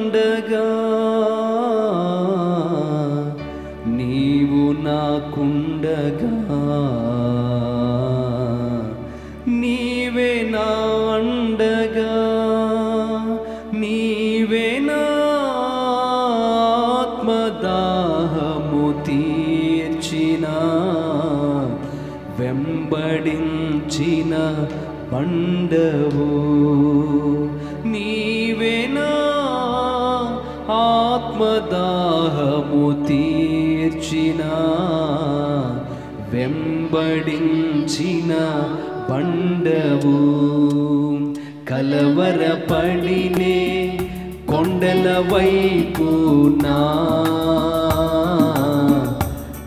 అండగా నీవు నాకుండగా నీవే నా అండగా నీవే నా ఆత్మదాహము తీర్చిన వెంబడించిన పండవు నీవే నా ఆత్మదాహము తీర్చిన వెంబడించిన పండవు కలవరపడినే కొండల వైపు నా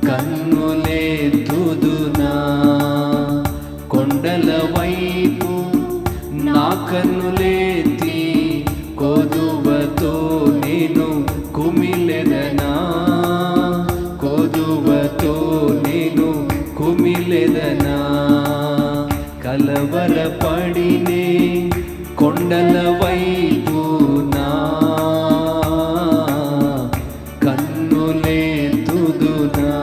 కన్నులెత్తుదునా కొండల వైపు నా కన్నులెత్తి కొదువతో నేను కుమిలెదనా కొదువతో నేను కుమిలెదనా కలవరపడినే కొండల వైపు నా కన్నులెత్తుదునా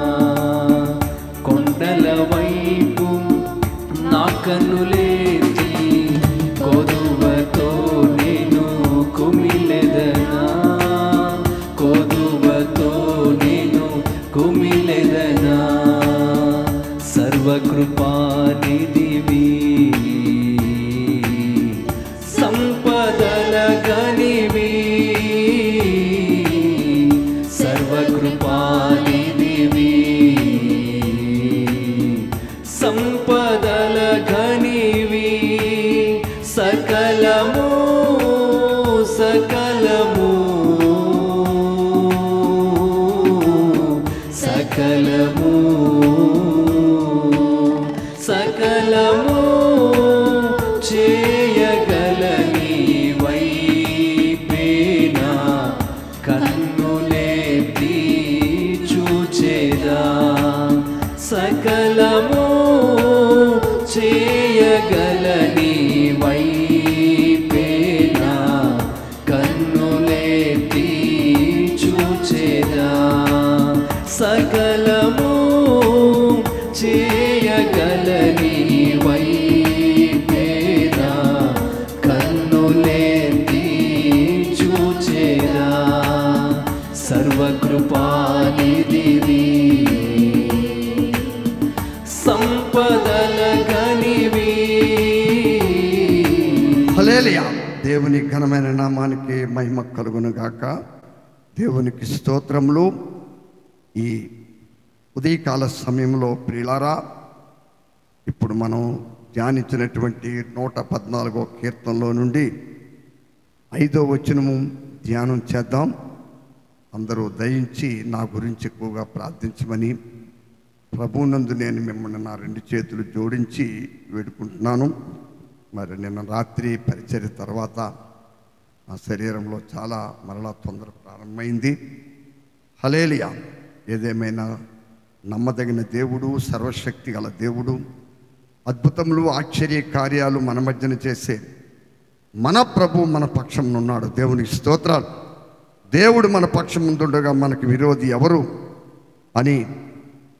కొండల వైపు నా కన్నులెత్తి కొదువతో నేను కుమిలెదనా కొదువతో నేను కుమిలెదనా సర్వకృపానిధివి సంపదల గనివి సర్వకృపానిధివి సంపదల ఘనివి సకలము సకలము సకలము సకలము చేయగలని వైపేనా కన్నులెత్తి చూచేదా సకలము చేయగలని వైపేనా కన్నులెత్తి చూచేదా సకలము చేయగలని వైపేనా కన్నులెత్తి చూచేదా సర్వకృపానిధివి సంపదల గనివి. హల్లెలూయా. దేవుని ఘనమైన నామానికి మహిమ కలుగును గాక. దేవునికి స్తోత్రములు. ఈ ఉదయకాల సమయంలో ప్రియులారా, ఇప్పుడు మనం ధ్యానించినటువంటి 114వ కీర్తనలో నుండి 5వ వచనము ధ్యానం చేద్దాం. అందరూ దయించి నా గురించి ఎక్కువగా ప్రార్థించమని ప్రభువునందు నేను మిమ్మల్ని నా 2 చేతులు జోడించి వేడుకుంటున్నాను. మరి నిన్న రాత్రి పరిచర్య తర్వాత నా శరీరంలో చాలా మరలా తొందర ప్రారంభమైంది. హల్లెలూయా. ఏదేమైనా నమ్మదగిన దేవుడు, సర్వశక్తి గల దేవుడు, అద్భుతములు ఆశ్చర్య కార్యాలు మన మధ్యన చేసే మన ప్రభు మన పక్షం ఉన్నాడు. దేవునికి స్తోత్రాలు. దేవుడు మన పక్షం ముందుండగా మనకు విరోధి ఎవరు అని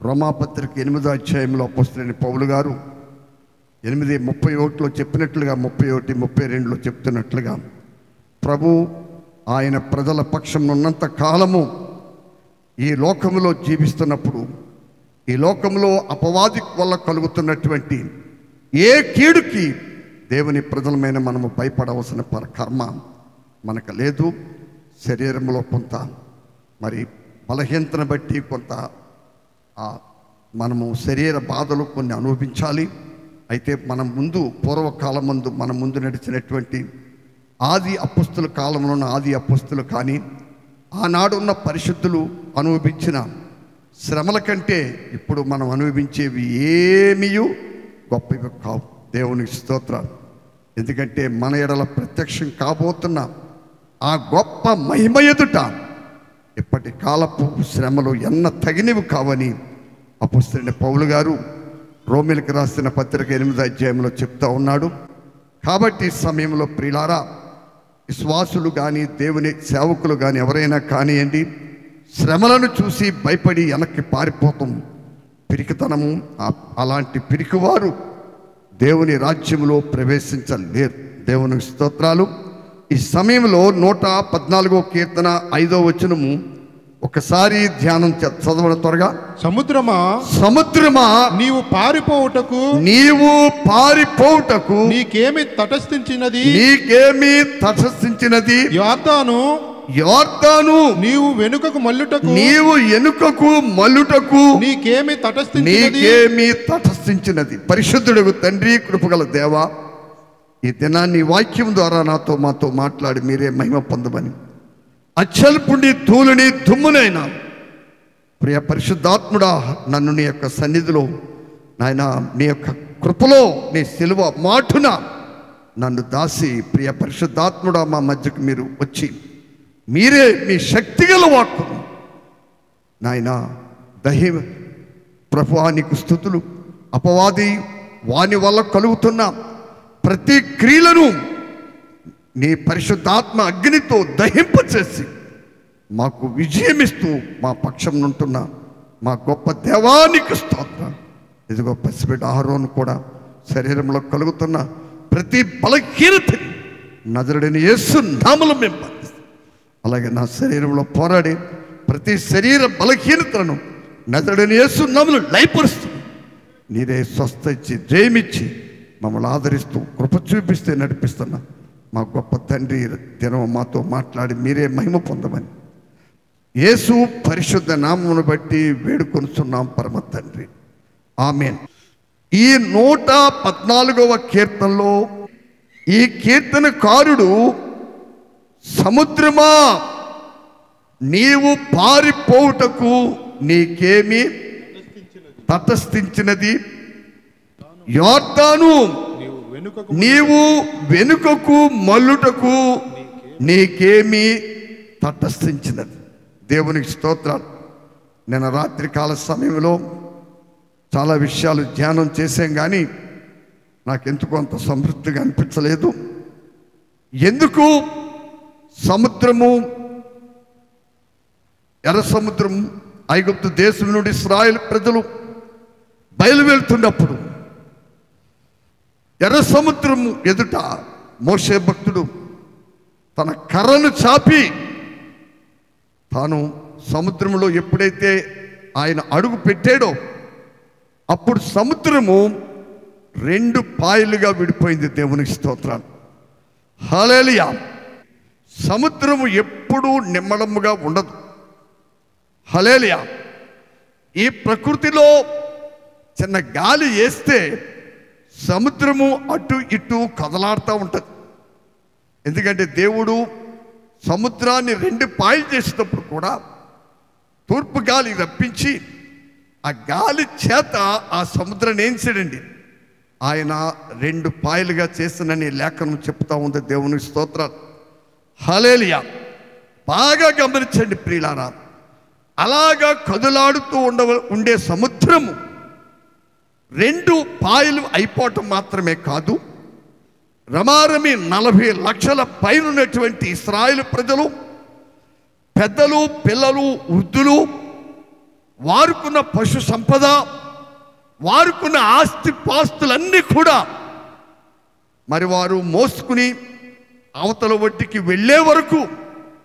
రోమాపత్రిక 8వ అధ్యాయంలో అపోస్తలుడైన పౌలు గారు 8:31లో చెప్పినట్లుగా 31, 32లో చెప్తున్నట్లుగా ప్రభు ఆయన ప్రజల పక్షం ఉన్నంత కాలము ఈ లోకములో జీవిస్తున్నప్పుడు, ఈ లోకంలో అపవాది వల్ల కలుగుతున్నటువంటి ఏ కీడుకి దేవుని ప్రజలమైన మనము భయపడవలసిన కర్మ మనకు లేదు. శరీరంలో కొంత మరి బలహీనతను బట్టి కొంత మనము శరీర బాధలు కొన్ని అనుభవించాలి. అయితే మనం ముందు పూర్వకాలం ముందు మన ముందు నడిచినటువంటి ఆది అపొస్తలుల కాలంలో ఉన్న ఆది అపొస్తలులు కానీ ఆనాడు ఉన్న పరిశుద్ధులు అనుభవించిన శ్రమల కంటే ఇప్పుడు మనం అనుభవించేవి ఏమీ గొప్పవి కావు. దేవునికి స్తోత్రాలు. ఎందుకంటే మన ఎడల ప్రత్యక్షం కాబోతున్న ఆ గొప్ప మహిమ ఎదుట ఇప్పటి కాలపు శ్రమలు ఎన్న తగినవి కావని అపొస్తలుడైన పౌలు గారు రోమీయులకు రాసిన పత్రిక 8వ అధ్యాయంలో చెప్తా ఉన్నాడు. కాబట్టి ఈ సమయంలో ప్రియులారా, విశ్వాసులు కానీ దేవుని సేవకులు కానీ ఎవరైనా కానివ్వండి, శ్రమలను చూసి భయపడి వెనక్కి పారిపోతాం పిరికితనము. అలాంటి పిరికివారు దేవుని రాజ్యంలో ప్రవేశించలేరు. దేవునికి స్తోత్రాలు. ఈ సమయంలో 114వ కీర్తన 5వ వచనము ఒకసారి ధ్యానం చదవడం త్వరగా. సముద్రమా నీవు పారిపోవుటకు నీకేమి తటస్థించినది యోర్దాను నీవు వెనుకకు మల్లుటకు నీకేమి తటస్థించినది. పరిశుద్ధుడు తండ్రి, కృపగల దేవా, ఈ దినాన్ని వాక్యం ద్వారా మాతో మాట్లాడి మీరే మహిమ పొందమని, అచ్చల్పుండి ధూళిని దుమ్మునైనా ప్రియ పరిశుద్ధాత్ముడా, నన్ను నీ యొక్క సన్నిధిలో నాయన నీ యొక్క కృపలో నీ సిలువ మాటున నన్ను దాసి, ప్రియ పరిశుద్ధాత్ముడా, మా మధ్యకు మీరు వచ్చి మీరే మీ శక్తిగల వాక్కును నాయన ప్రభువా నీకు స్తుతులు. అపవాది వాని వల్ల కలుగుతున్న ప్రతి క్రియలను నీ పరిశుద్ధాత్మ అగ్నితో దహింపచేసి మాకు విజయమిస్తూ మా పక్షం నుంటున్న మా గొప్ప దేవానికి స్తోత్రం. ఇదిగో పసిబిడ్డ ఆరోను కూడా శరీరంలో కలుగుతున్న ప్రతి బలహీనతని నజరుడైన యేసు నామములో మేము బంధిస్తాం. అలాగే నా శరీరంలో పోరాడే ప్రతి శరీర బలహీనతలను నజరుడైన యేసు నామములో లయపరుస్తుంది. నీరే స్వస్థ ఇచ్చి జయమిచ్చి మమ్మల్ని ఆదరిస్తూ కృప చూపిస్తే నడిపిస్తున్నా మా గొప్ప తండ్రి, దినం మాతో మాట్లాడి మీరే మహిమ పొందమని యేసు పరిశుద్ధ నామమును బట్టి వేడుకొనుచున్నాం పరమ తండ్రి, ఆమేన్. ఈ 114వ కీర్తనలో ఈ కీర్తనకారుడు సముద్రమా నీవు పారిపోవుటకు నీకేమి తటస్థించినది, యోర్దాను నీవు వెనుకకు మల్లుటకు నీకేమి తటస్థించినది. దేవునికి స్తోత్రాలు. నేను రాత్రికాల సమయంలో చాలా విషయాలు ధ్యానం చేశాం, కానీ నాకెందుకు అంత సమృద్ధిగా అనిపించలేదు. ఎందుకు సముద్రము, ఎర్ర సముద్రం, ఐగుప్తు దేశం నుండి ఇశ్రాయేలు ప్రజలు బయలువెళ్తున్నప్పుడు ఎర్ర సముద్రము ఎదుట మోషే భక్తుడు తన కర్రను చాపి తాను సముద్రంలో ఎప్పుడైతే ఆయన అడుగు పెట్టాడో అప్పుడు సముద్రము 2 పాయలుగా విడిపోయింది. దేవునికి స్తోత్రాలు, హల్లెలూయా. సముద్రము ఎప్పుడూ నిమ్మడముగా ఉండదు, హల్లెలూయా. ఈ ప్రకృతిలో చిన్న గాలి వేస్తే సముద్రము అటు ఇటు కదలాడుతూ ఉంటుంది. ఎందుకంటే దేవుడు సముద్రాన్ని 2 పాయలు చేసేటప్పుడు కూడా తూర్పు గాలి రప్పించి ఆ గాలి చేత ఆ సముద్రాన్ని ఏం చేయడండి ఆయన 2 పాయలుగా చేసినని లేఖనం చెప్తా ఉంది. దేవుని స్తోత్రాలు, హల్లెలూయా. బాగా గమనించండి ప్రియులారా, అలాగా కదులాడుతూ ఉండే సముద్రము 2 పాయలు అయిపోవటం మాత్రమే కాదు, రమారమి 40 లక్షల పైన ఉన్నటువంటి ఇశ్రాయేలు ప్రజలు, పెద్దలు, పిల్లలు, వృద్ధులు, వారుకున్న పశు సంపద, వారుకున్న ఆస్తి పాస్తులన్నీ కూడా మరి వారు మోసుకుని అవతల ఒడ్డుకి వెళ్ళే వరకు.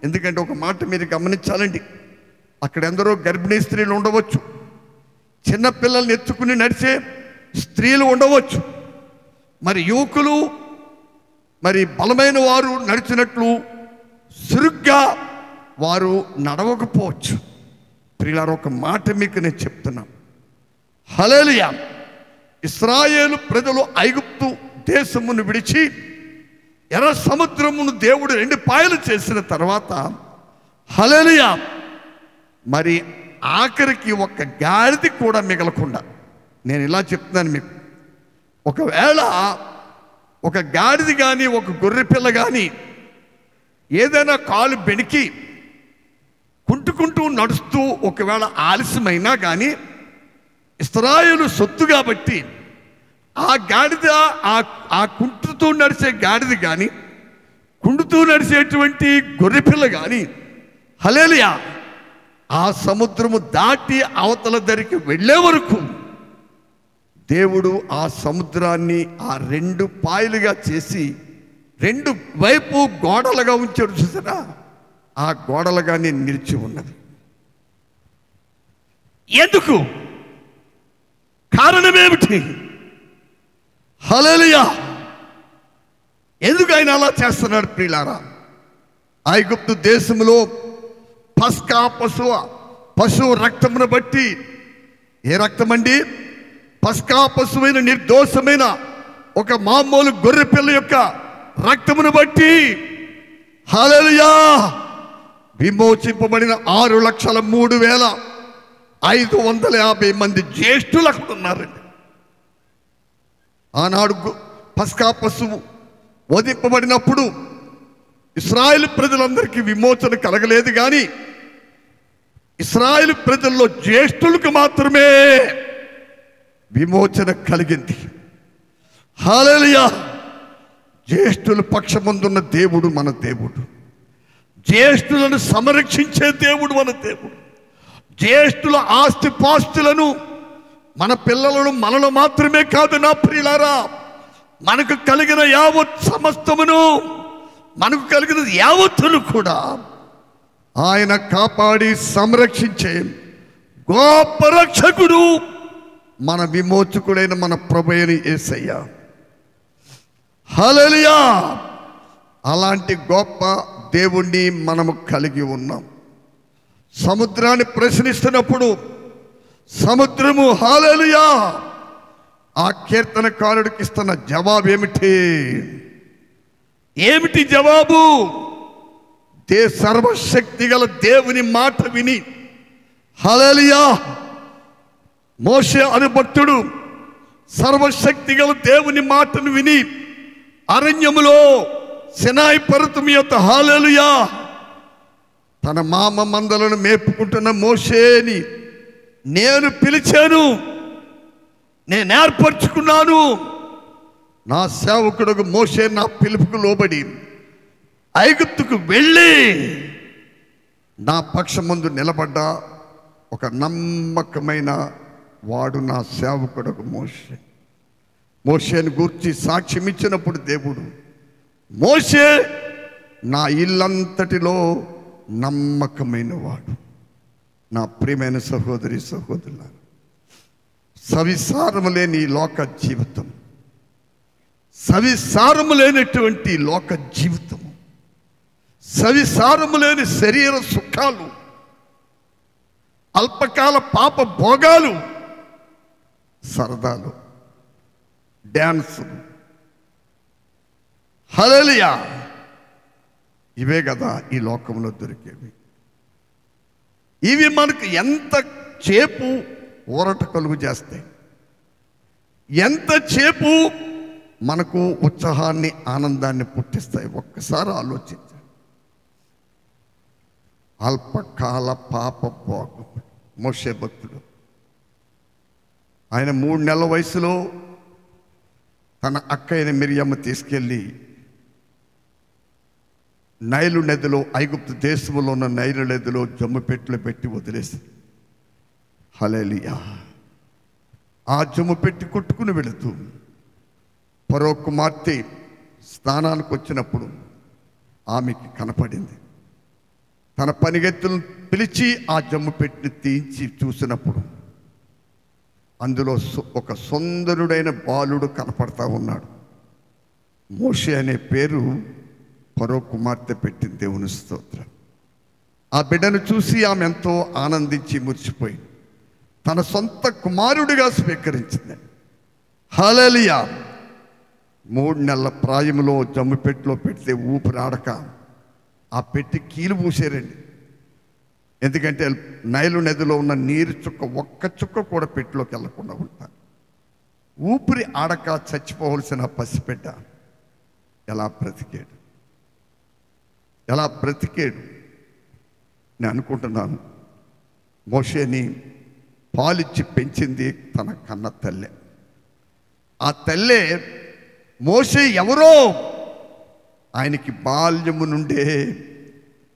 ఎందుకంటే ఒక మాట మీరు గమనించాలండి, అక్కడ ఎందరో గర్భిణీ స్త్రీలు ఉండవచ్చు, చిన్నపిల్లల్ని ఎత్తుకుని నడిచే స్త్రీలు ఉండవచ్చు, మరి యువకులు, మరి బలమైన వారు నడిచినట్లు సురుగ్గా వారు నడవకపోవచ్చు. ప్రియులారా, ఒక మాట మీకు నేను చెప్తున్నా, హల్లెలూయా. ఇశ్రాయేలు ప్రజలు ఐగుప్తు దేశమును విడిచి ఎర్ర సముద్రమును దేవుడు 2 పాయలు చేసిన తర్వాత, హల్లెలూయా, మరి ఆఖరికి ఒక గాడిద కూడా మిగలకుండా, నేను ఇలా చెప్తున్నాను మీకు, ఒకవేళ ఒక గాడిద కానీ ఒక గొర్రె పిల్ల కానీ ఏదైనా కాలు బెణికి కుంటుకుంటూ నడుస్తూ ఒకవేళ ఆలస్యమైనా కానీ ఇశ్రాయేలు సొత్తు కాబట్టి ఆ గాడిద, ఆ కుంటుతూ నడిచే గాడిద కానీ కుండుతూ నడిచేటువంటి గొర్రెపిల్ల కానీ హల్లెలూయా ఆ సముద్రము దాటి అవతల దరికి వెళ్ళే వరకు దేవుడు ఆ సముద్రాన్ని ఆ 2 పాయలుగా చేసి 2 వైపు గోడలుగా ఉంచాడు. చూసారా, ఆ గోడలుగానే నిలిచి ఉన్నది. ఎందుకు? కారణమేమిటి? హల్లెలూయా! ఎందుకు ఆయన అలా చేస్తున్నాడు ప్రియులారా? ఐగుప్తు దేశంలో పస్కా పశువు రక్తమును బట్టి, ఏ రక్తం అండి? పస్కా పశువైన నిర్దోషమైన ఒక మామూలు గొర్రె పిల్ల యొక్క రక్తమును బట్టి హల్లెలూయా విమోచింపబడిన 6,03,550 మంది జ్యేష్ఠులు అక్కడ ఉన్నారండి. ఆనాడు పస్కా పశువు వధింపబడినప్పుడు ఇశ్రాయేలు ప్రజలందరికీ విమోచన కలగలేదు, కానీ ఇశ్రాయేలు ప్రజల్లో జ్యేష్ఠులకు మాత్రమే విమోచన కలిగింది. హల్లెలూయా! జ్యేష్ఠుల పక్షమందున్న దేవుడు మన దేవుడు. జ్యేష్ఠులను సంరక్షించే దేవుడు మన దేవుడు. జ్యేష్ఠుల ఆస్తిపాస్తులను, మన పిల్లలను, మనలో మాత్రమే కాదు నా ప్రియులారా, మనకు కలిగిన యావత్ సమస్తమును, మనకు కలిగిన యావత్తును కూడా ఆయన కాపాడి సంరక్షించే గొప్ప రక్షకుడు మన విమోచకుడైన మన ప్రభువైన యేసయ్య. హల్లెలూయా! అలాంటి గొప్ప దేవుణ్ణి మనము కలిగి ఉన్నాం. సముద్రాన్ని ప్రశ్నిస్తున్నప్పుడు సముద్రము హల్లెలూయా ఆ కీర్తనకారుడికి ఇస్తున్న జవాబు ఏమిటి? ఏమిటి జవాబు? సర్వశక్తి గల దేవుని మాట విని హల్లెలూయా మోషే అను భక్తుడు సర్వశక్తి గల దేవుని మాటను విని అరణ్యములో సినాయి పర్వతం యొక్క హల్లెలూయా తన మామ మందలను మేపుకుంటున్న మోషేని నేను పిలిచాను, నేను ఏర్పరచుకున్నాను. నా సేవకుడు మోషే నా పిలుపుకు లోబడి ఐగుప్తుకు వెళ్ళి నా పక్షమందు నిలబడ్డ ఒక నమ్మకమైన వాడు నా సేవకుడు మోషే. మోషేని గూర్చి సాక్ష్యం ఇచ్చినప్పుడు దేవుడు, మోషే నా ఇల్లంతటిలో నమ్మకమైన వాడు. నా ప్రియమైన సహోదరి సహోదరులారా, సవిసారము లేని లోక జీవితం, సవిసారము లేనటువంటి లోక జీవితము, సవిసారము లేని శరీర సుఖాలు, అల్పకాల పాప భోగాలు, సరదాలు, డ్యాన్స్, హల్లెలూయా ఇవే కదా ఈ లోకంలో దొరికేవి. ఇవి మనకు ఎంత చేపు ఊరట కలుగు చేస్తాయి, ఎంత చేపు మనకు ఉత్సాహాన్ని ఆనందాన్ని పుట్టిస్తాయి. ఒక్కసారి ఆలోచించండి. అల్పకాల పాప భోగం. మోషే భక్తుడు ఆయన 3 నెలల వయసులో తన అక్క అయిన మిరియమ్మ తీసుకెళ్ళి నైలు నదిలో, ఐగుప్తు దేశంలో ఉన్న నైలు నదిలో జమ్ముపెట్టులో పెట్టి వదిలేసి హల్లెలూయా ఆ జమ్ముపెట్టి కొట్టుకుని వెళుతూ ఫరో కుమార్తె స్నానానికి వచ్చినప్పుడు ఆమెకి కనపడింది. తన పనిగెత్తులను పిలిచి ఆ జమ్ముపెట్టిని తీయించి చూసినప్పుడు అందులో ఒక సుందరుడైన బాలుడు కనపడతా ఉన్నాడు. మోషే అనే పేరు ఫరో కుమార్తె పెట్టింది. దేవుని స్తోత్రం. ఆ బిడ్డను చూసి ఆమె ఎంతో ఆనందించి మురిసిపోయింది. తన సొంత కుమారుడిగా స్వీకరించింది. హల్లెలూయా 3 నెలల ప్రాయంలో జమ్ముపెట్టులో పెడితే ఊపిరాడక ఆ పెట్టి కీలు పూసారండి. ఎందుకంటే నైలు నదిలో ఉన్న నీరు చుక్క, ఒక్క చుక్క కూడా పెట్టిలోకి వెళ్ళకుండా ఉంటారు. ఊపిరి ఆడక చచ్చిపోవలసిన పసిపెట్ట ఎలా బ్రతికాడు, ఎలా బ్రతికాడు. నేను అనుకుంటున్నాను, మోషేని పాలిచ్చి పెంచింది తన కన్న తల్లే. ఆ తల్లే మోషే ఎవరో ఆయనకి బాల్యము నుండే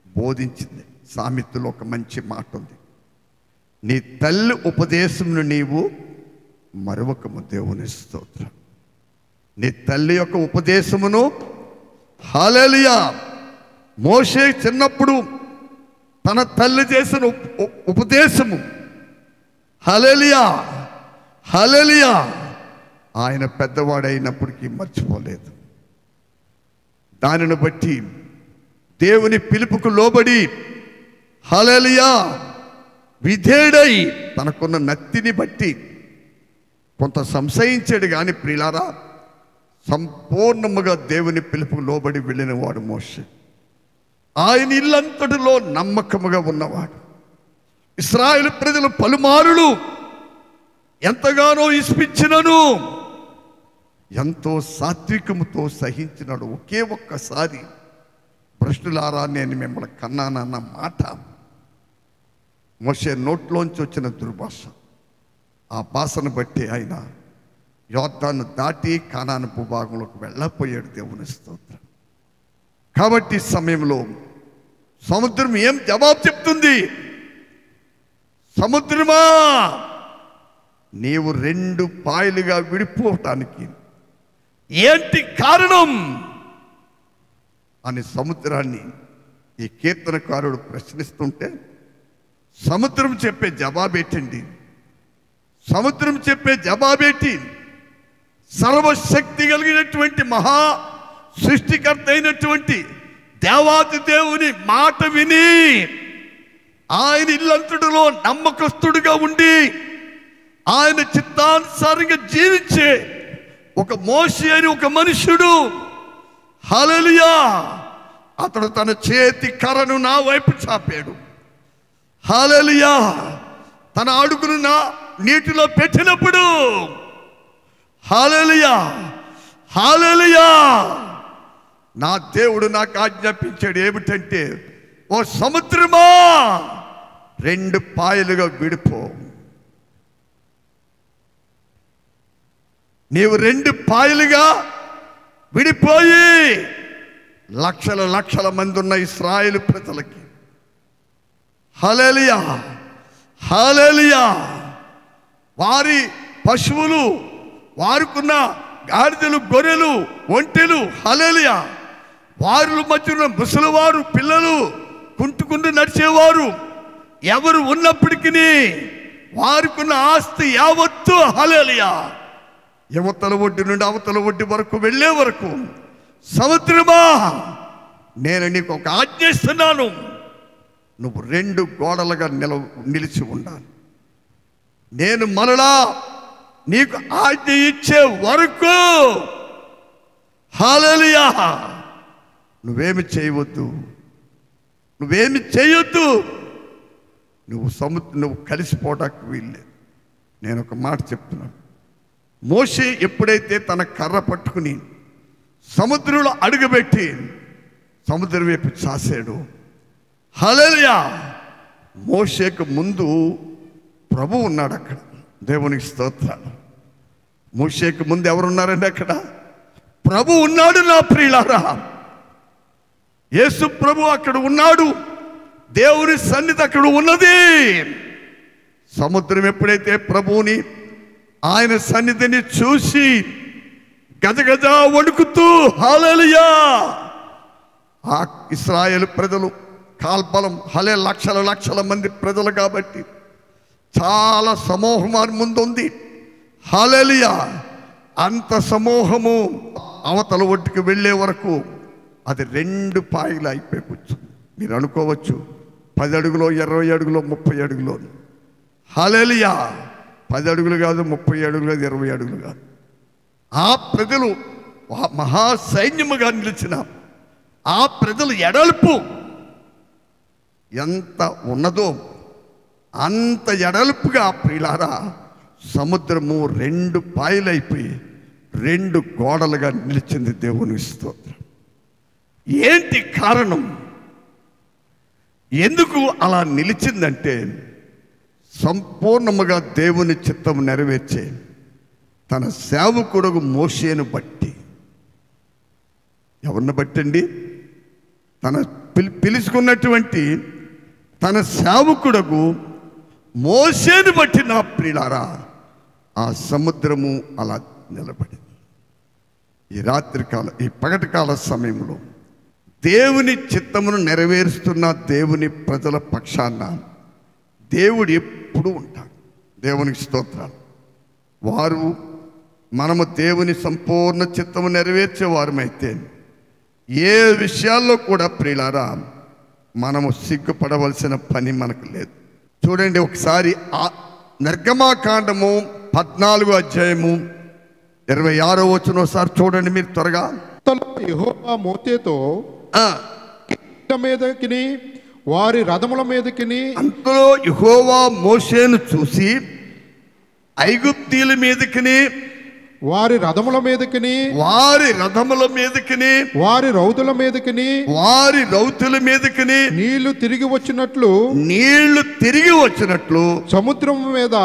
బోధించింది. సామెతలో ఒక మంచి మాట ఉంది, నీ తల్లి ఉపదేశమును నీవు మరొకము. దేవుని స్తోత్రం. నీ తల్లి యొక్క ఉపదేశమును, హల్లెలూయా. మోషే చిన్నప్పుడు తన తల్లి చేసిన ఉపదేశము, హల్లెలూయా హల్లెలూయా, ఆయన పెద్దవాడైనప్పటికీ మర్చిపోలేదు. దానిని బట్టి దేవుని పిలుపుకు లోబడి, హల్లెలూయా, విధేయుడై తనకున్న నత్తిని బట్టి కొంత సంశయించాడు. కానీ ప్రియులారా, సంపూర్ణముగా దేవుని పిలుపుకు లోబడి వెళ్ళిన వాడు మోషే. ఆయన ఇల్లంతటిలో నమ్మకముగా ఉన్నవాడు. ఇశ్రాయేలు ప్రజలు పలుమారులు ఎంతగానో ఇస్పించినను ఎంతో సాత్వికముతో సహించినాడు. ఒకే ఒక్కసారి, భ్రష్టులారా నేను మిమ్మల్ని కన్నానన్న మాట మోషే నోట్లోంచి వచ్చిన దుర్భాష. ఆ భాషను బట్టి ఆయన యోర్దాను దాటి కానాను భూభాగంలోకి వెళ్ళపోయాడు. దేవుని స్తోత్రం. కాబట్టి సమయంలో సముద్రం ఏం జవాబు చెప్తుంది? సముద్రమా, నీవు 2 పాయలుగా విడిపోవటానికి ఏంటి కారణం అని సముద్రాన్ని ఈ కీర్తనకారుడు ప్రశ్నిస్తుంటే, సముద్రం చెప్పే జవాబేటండి? సముద్రం చెప్పే జవాబేటి? సర్వశక్తి కలిగినటువంటి మహా సృష్టికర్త అయినటువంటి దేవాది దేవుని మాట విని ఆయన ఇల్లంతటిలో నమ్మకస్తుడిగా ఉండి ఆయన చిత్తానుసారంగా జీవించే ఒక మోషే అని ఒక మనుషుడు, హల్లెలూయా, అతడు తన చేతి కర్రను నా వైపు చాపాడు. హల్లెలూయా, తన అడుగును నా నీటిలో పెట్టినప్పుడు, హల్లెలూయా హల్లెలూయా, నా దేవుడు నాకు ఆజ్ఞాపించాడు ఏమిటంటే, ఓ సముద్రమా 2 పాయలుగా విడిపో. నీవు 2 పాయలుగా విడిపోయి లక్షల లక్షల మంది ఉన్న ఇశ్రాయేలు ప్రజలకి, హల్లెలూయా హల్లెలూయా, వారి పశువులు, వారికున్న గాడిదలు, గొర్రెలు, ఒంటెలు, హల్లెలూయా, వారి మధ్యన ముసలివారు, పిల్లలు, కుంటుకుంటూ నడిచేవారు ఎవరు ఉన్నప్పటికీ వారికున్న ఆస్తి యావత్తు, హల్లెలూయా, యువతల ఒడ్డు నుండి అవతల ఒడ్డు వరకు వెళ్ళే వరకు, సముద్రమా నేను నీకు ఒక ఆజ్ఞిస్తున్నాను, నువ్వు 2 గోడలుగా నిలిచి ఉండాలి. నేను మరలా నీకు ఆజ్ఞ ఇచ్చే వరకు, హల్లెలూయా, నువ్వేమి చేయవద్దు, నువ్వేమి చేయొద్దు, నువ్వు కలిసిపోవడానికి వీల్లేదు. నేను ఒక మాట చెప్తున్నాను. మోషే ఎప్పుడైతే తన కర్ర పట్టుకుని సముద్రంలో అడుగుపెట్టి సముద్రం వైపు చాసాడు, హల్లెలూయా, మోషేకు ముందు ప్రభు ఉన్నాడు అక్కడ. దేవునికి స్తోత్రాలు. మోషేకు ముందు ఎవరున్నారండి అక్కడ? ప్రభు ఉన్నాడు. నా ప్రియులారా, యేసు ప్రభు అక్కడ ఉన్నాడు. దేవుని సన్నిధి అక్కడ ఉన్నది. సముద్రం ఎప్పుడైతే ప్రభువుని, ఆయన సన్నిధిని చూసి గజగజ వణుకుతూ, హల్లెలూయా, ఆ ఇశ్రాయేలు ప్రజలు కాల్బలం, లక్షల లక్షల మంది ప్రజలు కాబట్టి చాలా సమూహం ముందు ఉంది, హల్లెలూయా, అంత సమూహము అవతల ఒడ్డుకి వెళ్ళే వరకు అది 2 పాయలు అయిపోయి కూర్చుంది. మీరు అనుకోవచ్చు 10 అడుగులో, 20 అడుగులో, 30 అడుగులో, హల్లెలూయా, 10 అడుగులు కాదు, 30 అడుగులు కాదు, 20 అడుగులు కాదు. ఆ ప్రజలు మహాసైన్యముగా నిలిచిన ఆ ప్రజలు ఎడల్పు ఎంత ఉన్నదో అంత ఎడల్పుగా, ప్రియులారా, సముద్రము 2 పాయలైపోయి 2 గోడలుగా నిలిచింది. దేవుని స్తోత్రం. ఏంటి కారణం? ఎందుకు అలా నిలిచిందంటే, సంపూర్ణముగా దేవుని చిత్తం నెరవేర్చే తన సేవకుడు మోషేను బట్టి. ఎవరిని బట్టండి? తన పిలుచుకున్నటువంటి తన సేవకుడకు మోషేని బట్టి నా ప్రియులారా ఆ సముద్రము అలా నిలబడింది. ఈ రాత్రికాల ఈ పగటికాల సమయంలో దేవుని చిత్తమును నెరవేరుస్తున్న దేవుని ప్రజల పక్షాన దేవుడు ఎప్పుడూ ఉంటాడు. దేవునికి స్తోత్రాలు. మనము దేవుని సంపూర్ణ చిత్తము నెరవేర్చే వారమైతే ఏ విషయాల్లో కూడా ప్రియులారా మనము సిగ్గుపడవలసిన పని మనకు లేదు. చూడండి ఒకసారి ఆ నిర్గమాకాండము 14వ అధ్యాయము 26వ వచనం ఒకసారి చూడండి మీరు త్వరగా. యెహోవా మోషేతో మీదకిని వారి రథముల మీదకిని, అంతలో యెహోవా మోషేను చూసి ఐగుప్తీయుల మీదకిని వారి రథముల మీదకిని వారి రథముల మీదకిని వారి రౌతుల మీదకిని వారి రౌతుల మీదకిని నీళ్లు తిరిగి వచ్చినట్లు సముద్రం మీద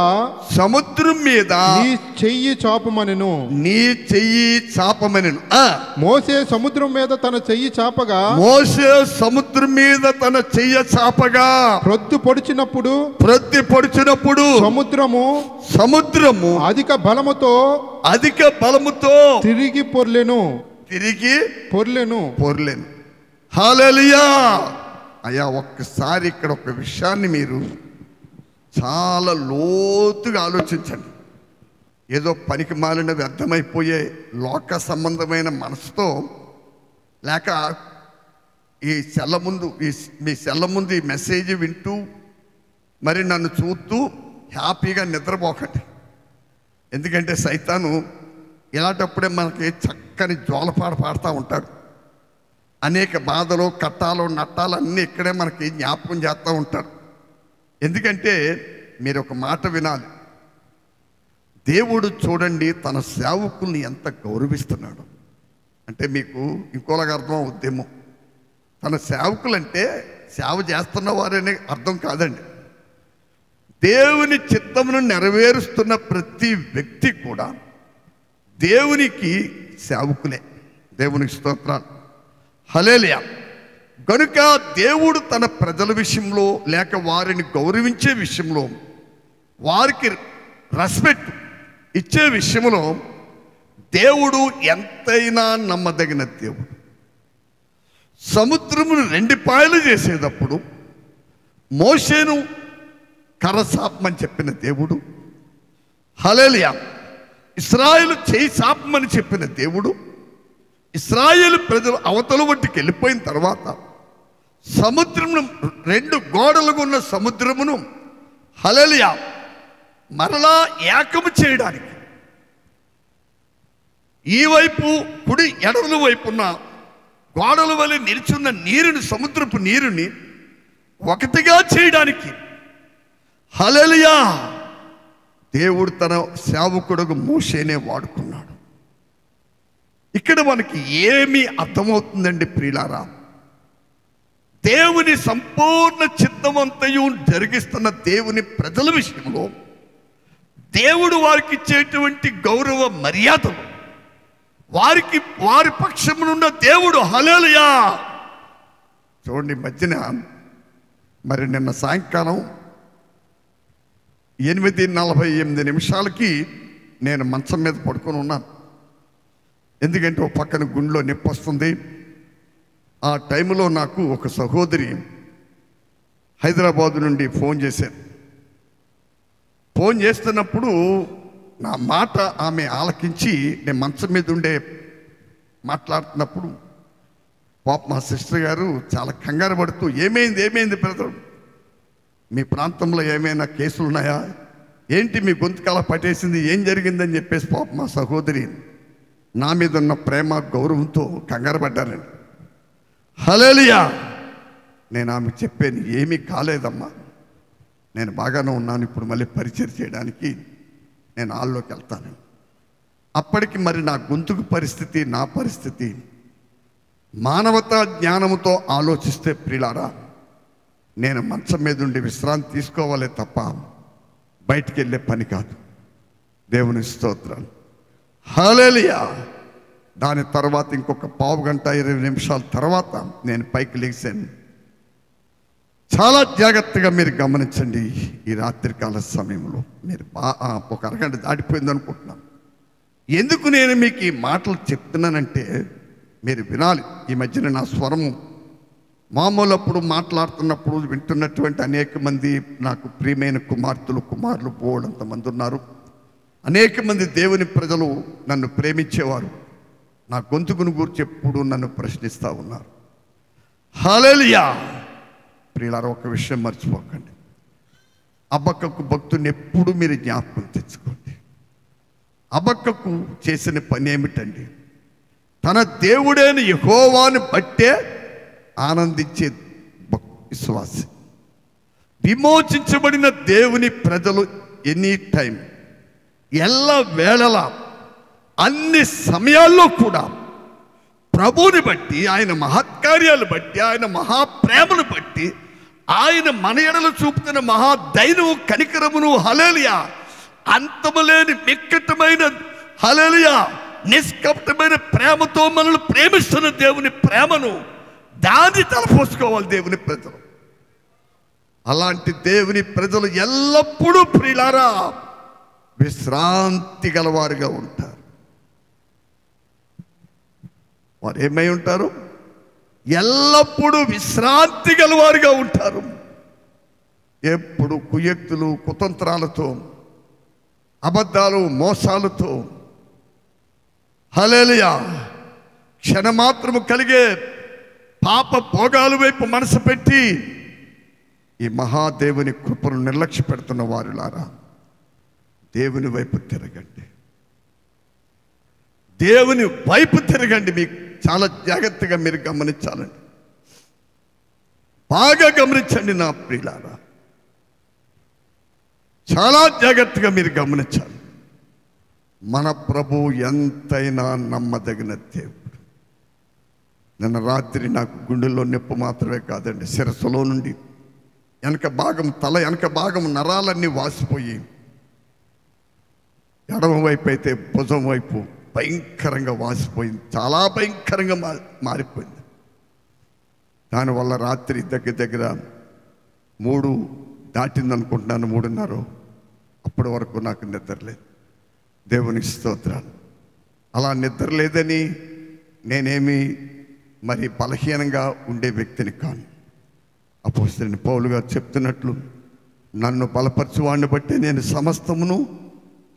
నీ చెయ్యి చాపమనెను. మోషే సముద్రం మీద తన చెయ్యి చాపగా ప్రొద్దు పొడిచినప్పుడు సముద్రము అధిక బలముతో తిరిగి పొర్లెను. హల్లెలూయా. అయ్యా ఒక్కసారి ఇక్కడ ఒక విషయాన్ని మీరు చాలా లోతుగా ఆలోచించండి. ఏదో పనికి మాలిన వ్యర్థమైపోయే లోక సంబంధమైన మనసుతో లేక మీ సెల్ల ముందు ఈ మెసేజ్ వింటూ మరి నన్ను చూస్తూ హ్యాపీగా నిద్రపోకండి. ఎందుకంటే సైతాను ఇలాంటప్పుడే మనకి చక్కని జోలపాట పాడుతూ ఉంటాడు. అనేక బాధలు కట్టాలు నట్టాలు అన్నీ ఇక్కడే మనకి జ్ఞాపకం చేస్తూ ఉంటాడు. ఎందుకంటే మీరు ఒక మాట వినాలి. దేవుడు చూడండి తన సేవకుల్ని ఎంత గౌరవిస్తున్నాడు అంటే మీకు ఇంకోలాగా అర్థం అవుద్దేమో. తన సేవకులంటే సేవ చేస్తున్న వారనే అర్థం కాదండి. దేవుని చిత్తమును నెరవేరుస్తున్న ప్రతి వ్యక్తి కూడా దేవునికి సేవకులే. దేవునికి స్తోత్రాలు. హల్లెలూయా. కనుక దేవుడు తన ప్రజల విషయంలో లేక వారిని గౌరవించే విషయంలో వారికి రెస్పెక్ట్ ఇచ్చే విషయంలో దేవుడు ఎంతైనా నమ్మదగిన దేవుడు. సముద్రమును 2 పాయలు చేసేటప్పుడు మోషేను కర్ర చాపమని చెప్పిన దేవుడు, హల్లెలూయా, ఇశ్రాయేలు చేయి చాపమని చెప్పిన దేవుడు, ఇశ్రాయేలు ప్రజలు అవతల ఒడ్డుకి వెళ్ళిపోయిన తర్వాత సముద్రమును 2 గోడలుగా ఉన్న సముద్రమును హల్లెలూయా మరలా ఏకము చేయడానికి ఈ వైపు కుడి ఎడమల వైపున్న గోడల వలె నిలిచున్న నీరుని సముద్రపు నీరుని ఒకటిగా చేయడానికి హల్లెలూయా దేవుడు తన సేవకుడుకు మోషేనే వాడుకున్నాడు. ఇక్కడ మనకి ఏమి అర్థమవుతుందండి ప్రియులారా? దేవుని సంపూర్ణ చిత్తమంతయు జరిగిస్తున్న దేవుని ప్రజల విషయంలో దేవుడు వారికి ఇచ్చేటువంటి గౌరవ మర్యాదలు వారి పక్షమునున్న దేవుడు హల్లెలూయా. చూడండి మధ్యన మరి నిన్న సాయంకాలం 8:48 నేను మంచం మీద పడుకొని ఉన్నాను. ఎందుకంటే ఒక పక్కన గుండెలో నొప్పి వస్తుంది. ఆ టైంలో నాకు ఒక సహోదరి హైదరాబాద్ నుండి ఫోన్ చేశారు. ఫోన్ చేస్తున్నప్పుడు నా మాట ఆమె ఆలకించి నేను మంచం మీద ఉండే మాట్లాడుతున్నప్పుడు పాప మా సిస్టర్ గారు చాలా కంగారు పడుతూ ఏమైంది బ్రదర్, మీ ప్రాంతంలో ఏమైనా కేసులు ఉన్నాయా, ఏంటి మీ గొంతుకల పట్టేసింది, ఏం జరిగిందని చెప్పేసి పాప మా సహోదరి నా మీద ఉన్న ప్రేమ గౌరవంతో కంగారు పడ్డారండి. హల్లెలూయా. నేను ఆమెకు చెప్పాను, ఏమీ కాలేదమ్మా, నేను బాగానే ఉన్నాను, ఇప్పుడు మళ్ళీ పరిచయం చేయడానికి నేను హాల్లోకి వెళ్తాను. అప్పటికి మరి నా గొంతుకు పరిస్థితి, నా పరిస్థితి మానవతా జ్ఞానంతో ఆలోచిస్తే ప్రియులారా నేను మంచం మీద ఉండి విశ్రాంతి తీసుకోవాలే తప్ప బయటికి వెళ్ళే పని కాదు. దేవుని స్తోత్రం. హల్లెలూయా. దాని తర్వాత ఇంకొక పావు గంట 20 నిమిషాల తర్వాత నేను పైకి లేచాను. చాలా జాగ్రత్తగా మీరు గమనించండి. ఈ రాత్రికాల సమయంలో మీరు ఒక అరగంట దాటిపోయింది అనుకుంటున్నాను. ఎందుకు నేను మీకు ఈ మాటలు చెప్తున్నానంటే మీరు వినాలి. ఈ మధ్యన నా స్వరము మామూలు అప్పుడు మాట్లాడుతున్నప్పుడు వింటున్నటువంటి అనేక మంది నాకు ప్రియమైన కుమారులు బోడంతమంది ఉన్నారు. అనేక మంది దేవుని ప్రజలు నన్ను ప్రేమించేవారు. నా గొంతుకును గురించి ఎప్పుడు నన్ను ప్రశ్నిస్తూ ఉన్నారు. హల్లెలూయా. ప్రియులారా, ఒక విషయం మర్చిపోకండి. హబక్కకు భక్తుని ఎప్పుడు మీరు జ్ఞాపకం తెచ్చుకోండి. హబక్కకు చేసిన పని ఏమిటండి? తన దేవుడైన యెహోవాను బట్టే ఆనందించే విశ్వాసి. విమోచించబడిన దేవుని ప్రజలు ఎనీ టైం, ఎల్ల వేళలా, అన్ని సమయాల్లో కూడా ప్రభువుని బట్టి, ఆయన మహత్కార్యాలు బట్టి, ఆయన మహాప్రేమను బట్టి, ఆయన మన ఎడలు చూపుతున్న మహాదైనము కనికరమును, హల్లెలూయా, అంతములేని మిక్కటమైన, హల్లెలూయా, నిష్కపటమైన ప్రేమతో మనల్ని ప్రేమిస్తున్న దేవుని ప్రేమను దాన్ని తలపోసుకోవాలి దేవుని ప్రజలు. అలాంటి దేవుని ప్రజలు ఎల్లప్పుడూ ప్రియులారా విశ్రాంతి గలవారుగా ఉంటారు. వారు ఏమై ఉంటారు? ఎల్లప్పుడూ విశ్రాంతి గలవారుగా ఉంటారు. ఎప్పుడు కుయుక్తులు, కుతంత్రాలతో, అబద్ధాలు, మోసాలతో, హల్లెలూయా, క్షణమాత్రము కలిగే పాప భోగాల వైపు మనసు పెట్టి ఈ మహాదేవుని కృపను నిర్లక్ష్య పెడుతున్న వారులారా, దేవుని వైపు తిరగండి. దేవుని వైపు తిరగండి. మీకు చాలా జాగ్రత్తగా మీరు గమనించాలండి. బాగా గమనించండి నా ప్రియులారా, చాలా జాగ్రత్తగా మీరు గమనించాలి. మన ప్రభు ఎంతైనా నమ్మదగిన దేవుడు. నిన్న రాత్రి నాకు గుండెల్లో నొప్పి మాత్రమే కాదండి, శిరస్సులో నుండి తల వెనక భాగం నరాలన్నీ వాసిపోయి, ఎడమ వైపు అయితే భుజం వైపు భయంకరంగా వాసిపోయింది. చాలా భయంకరంగా మారిపోయింది. దానివల్ల రాత్రి దగ్గర 3 దాటింది అనుకుంటున్నాను, 3:30. అప్పటి వరకు నాకు నిద్ర లేదు. దేవునికి స్తోత్రాలు. అలా నిద్ర లేదని నేనేమి మరి బలహీనంగా ఉండే వ్యక్తిని కాను. అపోస్తలుడైన పౌలు గారు చెప్తున్నట్లు, నన్ను బలపరచువాడిని బట్టి నేను సమస్తమును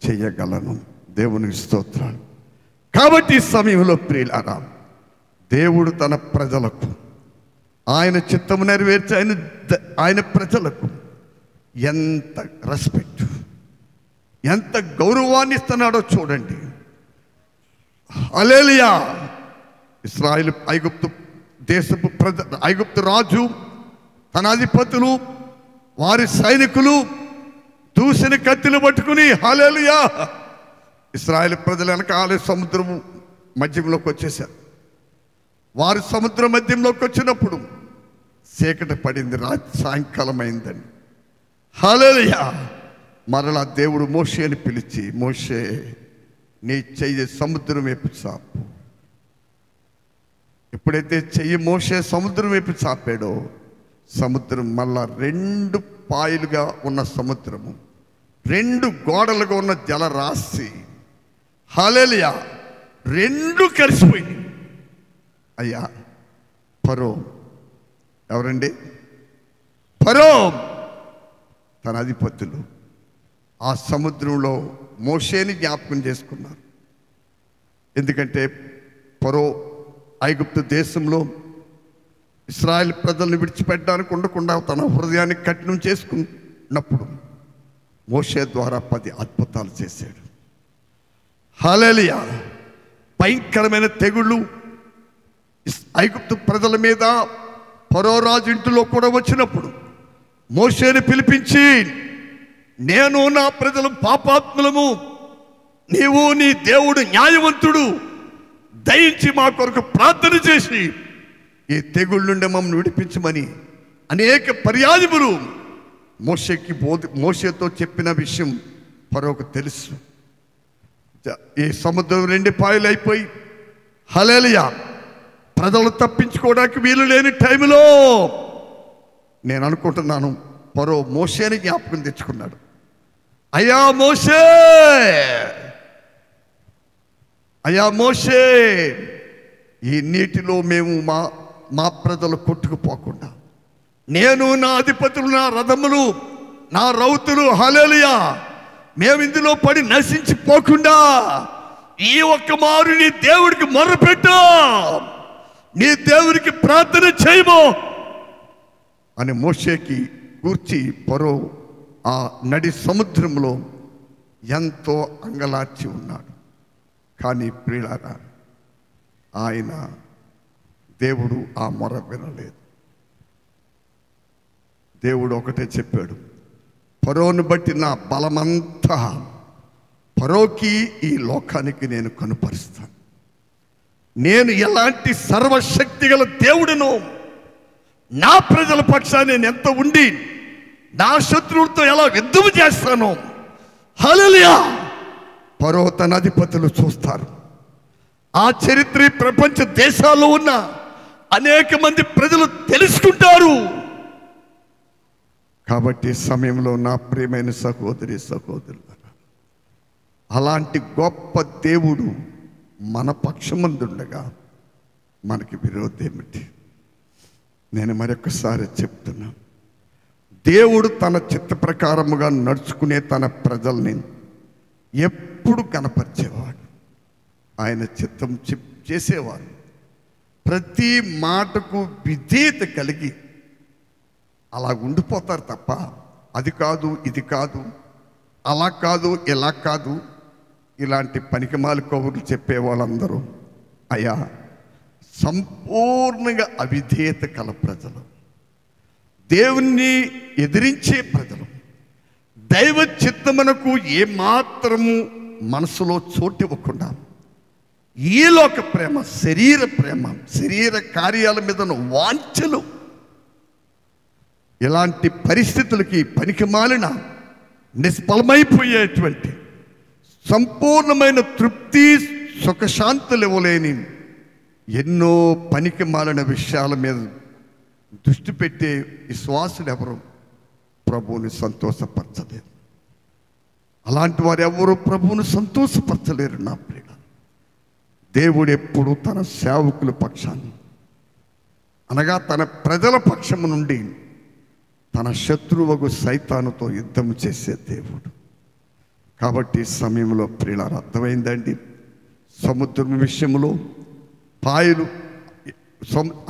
చెయ్యగలను. దేవునికి స్తోత్రాలు. కాబట్టి ఈ సమయంలో ప్రియులారా, దేవుడు తన ప్రజలకు ఆయన చిత్తము నెరవేర్చి ఆయన ప్రజలకు ఎంత రెస్పెక్ట్, ఎంత గౌరవాన్ని ఇస్తున్నాడో చూడండి. హల్లెలూయా. ఇశ్రాయేలు ఐగుప్తు రాజు, తన అధిపతులు, వారి సైనికులు దూసిన కత్తిలు పట్టుకుని, హల్లెలూయా, ఇశ్రాయేలు ప్రజలు వెనకాలే సముద్రము మధ్యంలోకి వచ్చేశారు. వారు సముద్రం మధ్యంలోకి వచ్చినప్పుడు చీకటి పడింది, సాయంకాలం అయిందండి. హల్లెలూయా. మరలా దేవుడు మోషేని పిలిచి, మోషే, నీ చెయ్యి సముద్రం వైపు చాపు. ఎప్పుడైతే చెయ్యి మోషే సముద్రం వైపు చాపాడో, సముద్రం మళ్ళా 2 పాయలుగా ఉన్న సముద్రము, 2 గోడలుగా ఉన్న జలరాశి, హల్లెలూయా, 2 కలిసిపోయింది. అయ్యా, ఫరో ఎవరండి? ఫరో తన అధిపతులు ఆ సముద్రంలో మోషేని జ్ఞాపకం చేసుకున్నారు. ఎందుకంటే ఫరో ఐగుప్తు దేశంలో ఇశ్రాయేల్ ప్రజల్ని విడిచిపెట్టడానికి ఉండకుండా తన హృదయాన్ని కఠినం చేసుకున్నప్పుడు మోషే ద్వారా 10 అద్భుతాలు చేశాడు. హల్లెలూయా. భయంకరమైన తెగుళ్ళు ఐగుప్తు ప్రజల మీద ఫరో రాజు ఇంటిలో కూడా వచ్చినప్పుడు మోషేని పిలిపించి, నేను నా ప్రజలు పాపాత్ములము, నీవు నీ దేవుడు న్యాయవంతుడు, దయించి మా కొరకు ప్రార్థన చేసి ఈ తెగుళ్ళ నుండి మమ్మల్ని విడిపించమని అనేక పర్యాయములు మోషేతో చెప్పిన విషయం ఫరోకు తెలుసు. ఈ సముద్రం 2 పాయలు అయిపోయి హల్లెలూయా. ప్రజలు తప్పించుకోవడానికి వీలు లేని టైంలో నేను అనుకుంటున్నాను ఫరో మోషేని జ్ఞాపకం తెచ్చుకున్నాడు. అయ్యా మోషే, అయ్యా మోషే, ఈ నీటిలో మేము మా ప్రజలు కొట్టుకుపోకుండా, నేను నా అధిపతులు, నా రథములు, నా రౌతులు, హల్లెలూయా, మేము ఇందులో పడి నశించిపోకుండా ఈ ఒక్క మారు నీ దేవుడికి మొర్రపెట్టు, నీ దేవుడికి ప్రార్థన చేయము అని మోషేకి కూర్చి ఫరో ఆ నడి సముద్రంలో ఎంతో అంగలార్చి ఉన్నాడు. కానీ ప్రియులారా, ఆయన దేవుడు ఆ మొర వినలేదు. దేవుడు ఒకటే చెప్పాడు, ఫరోను బట్టి నా బలమంతా ఫరోకి ఈ లోకానికి నేను కనుపరుస్తాను. నేను ఎలాంటి సర్వశక్తి గల దేవుడును, నా ప్రజల పక్షాన్ని నేను ఎంత ఉండి నా శత్రువులతో ఎలా యుద్ధం చేస్తానో, హల్లెలూయా, ఫరో తన అధిపతులు చూస్తారు. ఆ చరిత్ర ప్రపంచ దేశాల్లో ఉన్న అనేక మంది ప్రజలు తెలుసుకుంటారు. కాబట్టి సమయంలో నా ప్రియమైన సహోదరి సహోదరులారా, అలాంటి గొప్ప దేవుడు మన పక్షమందుండగా మనకి విరోధం ఏమిటి? నేను మరొకసారి చెప్తున్నా, దేవుడు తన చిత్త ప్రకారముగా నడుచుకునే తన ప్రజల్ని ఎప్పుడు కనపరిచేవాడు. ఆయన చిత్తం చేసేవాడు. ప్రతి మాటకు విధేయత కలిగి అలా ఉండిపోతారు తప్ప అది కాదు, ఇది కాదు, అలా కాదు, ఇలా కాదు, ఇలాంటి పనికిమాలి కబుర్లు చెప్పే వాళ్ళందరూ అయ్యా సంపూర్ణంగా అవిధేయత కల ప్రజలు, దేవుణ్ణి ఎదిరించే ప్రజలు, దైవ చిత్తమునకు ఏమాత్రము మనసులో చోటివ్వకుండా ఈ లోక ప్రేమ, శరీర కార్యాల మీద వాంఛలు, ఇలాంటి పరిస్థితులకి పనికిమాలిన నిష్ఫలమైపోయేటువంటి సంపూర్ణమైన తృప్తి సుఖశాంతులు ఇవ్వలేని ఎన్నో పనికిమాలిన విషయాల మీద దృష్టి పెట్టే విశ్వాసులు ఎవరు ప్రభువుని సంతోషపరచలేరు. అలాంటి వారు ఎవరు ప్రభువుని సంతోషపరచలేరు. నా ప్రియ దేవుడు ఎప్పుడు తన సేవకుల పక్షాన్ని, అనగా తన ప్రజల పక్షము నుండి తన శత్రువుకు సైతానుతో యుద్ధం చేసే దేవుడు. కాబట్టి సమయంలో ప్రియులారా, అర్థమైందండి, సముద్రం విషయంలో పాయలు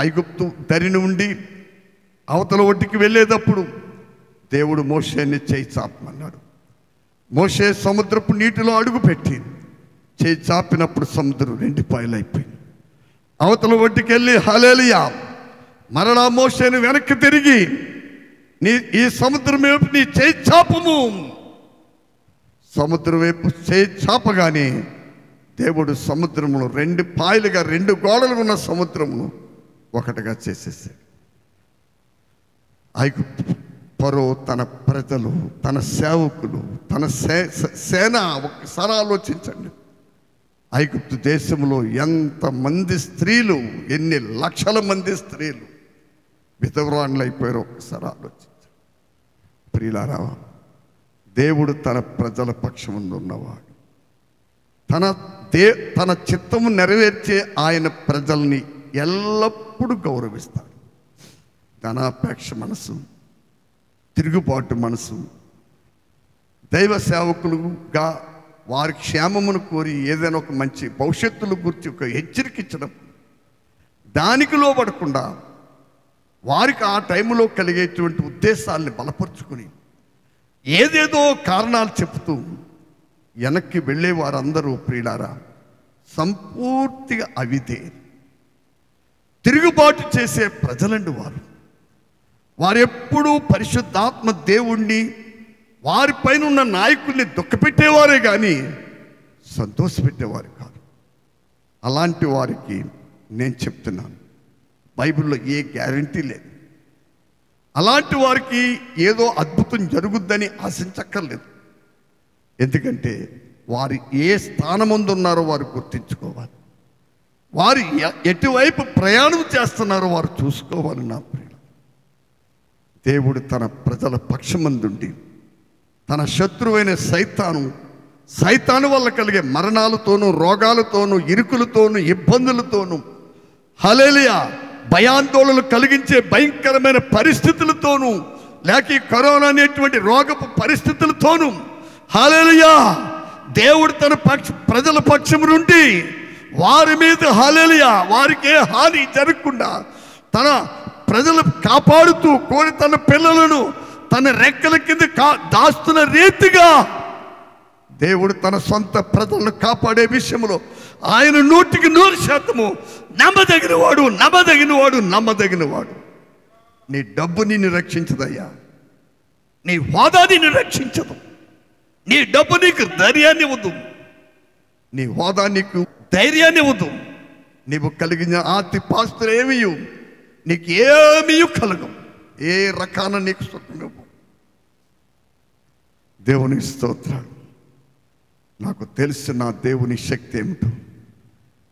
ఐగుప్తు దరి నుండి అవతల ఒడ్డుకి వెళ్ళేటప్పుడు దేవుడు మోషేని చేయి చాపమన్నాడు. మోషే సముద్రపు నీటిలో అడుగు పెట్టి చేయి చాపినప్పుడు సముద్రం 2 పాయలు అయిపోయింది. అవతల ఒడ్డుకి వెళ్ళి హల్లెలూయా, మరలా మోషేని వెనక్కి తిరిగి ఈ సముద్రం వైపు నీ చేయి చాపము. సముద్రం వైపు చేయి చాపగానే దేవుడు సముద్రమును 2 పాయలుగా, 2 గోడలు ఉన్న సముద్రమును ఒకటిగా చేసేసాడు. ఐగుప్తు ఫరో, తన ప్రజలు, తన సేవకులు, తన సేన, ఒకసారి ఆలోచించండి. ఐగుప్తు దేశంలో ఎంతమంది స్త్రీలు, ఎన్ని లక్షల మంది స్త్రీలు విధవరాన్లు అయిపోయారు. ఒకసారి ఆలోచించండి ప్రియులారా. దేవుడు తన ప్రజల పక్షముందు ఉన్నవాడు. తన చిత్తము నెరవేర్చే ఆయన ప్రజల్ని ఎల్లప్పుడూ గౌరవిస్తాడు. ధనాపేక్ష మనసు, తిరుగుబాటు మనసు, దైవ సేవకులుగా వారి క్షేమమును కోరి ఏదైనా ఒక మంచి భవిష్యత్తుల గురించి ఒక హెచ్చరిక ఇచ్చడం, దానికి లోబడకుండా వారికి ఆ టైంలో కలిగేటువంటి ఉద్దేశాలని బలపరుచుకుని ఏదేదో కారణాలు చెప్తూ వెనక్కి వెళ్ళే వారందరూ ప్రియులారా సంపూర్తిగా అవిధేయులు, తిరుగుబాటు చేసే ప్రజలండి వారు. వారెప్పుడూ పరిశుద్ధాత్మ దేవుణ్ణి, వారిపైన ఉన్న నాయకుల్ని దుఃఖపెట్టేవారే కానీ సంతోషపెట్టేవారు కాదు. అలాంటి వారికి నేను చెప్తున్నాను, బైబిల్లో ఏ గ్యారంటీ లేదు. అలాంటి వారికి ఏదో అద్భుతం జరుగుద్దని ఆశించక్కర్లేదు. ఎందుకంటే వారు ఏ స్థానముందు ఉన్నారో వారు గుర్తించుకోవాలి. వారు ఎటువైపు ప్రయాణం చేస్తున్నారో వారు చూసుకోవాలి. నా ప్రియులు, దేవుడు తన ప్రజల పక్షమందుండి తన శత్రువైన సైతాను వల్ల కలిగే మరణాలతోనూ, రోగాలతోనూ, ఇరుకులతోనూ, ఇబ్బందులతోనూ, హల్లెలూయా, భయాందోళనలు కలిగించే భయంకరమైన పరిస్థితులతోనూ, లేక ఈ కరోనా అనేటువంటి రోగపు పరిస్థితులతోనూ, హల్లెలూయా, దేవుడు తన ప్రజల పక్షము నుండి వారి మీద, హల్లెలూయా, వారికి ఏ హాని జరగకుండా తన ప్రజలు కాపాడుతూ కోరి తన పిల్లలను తన రెక్కల కింద దాస్తున్న రీతిగా దేవుడు తన సొంత ప్రజలను కాపాడే విషయంలో ఆయన 100% నమ్మదగినవాడు. నీ డబ్బు నిన్ను రక్షించదయ్యా, నీ హోదా నిన్ను రక్షించదు. నీ డబ్బు నీకు ధైర్యాన్ని ఇవ్వదు, నీ హోదా నీకు ధైర్యాన్ని ఇవ్వదు. నీవు కలిగిన ఆస్తిపాస్తులు ఏమీ నీకు ఏమీ కలగవు, ఏ రకాన నీకు సుఖంగా. దేవుని స్తోత్రాలు. నాకు తెలిసిన నా దేవుని శక్తి ఏమిటో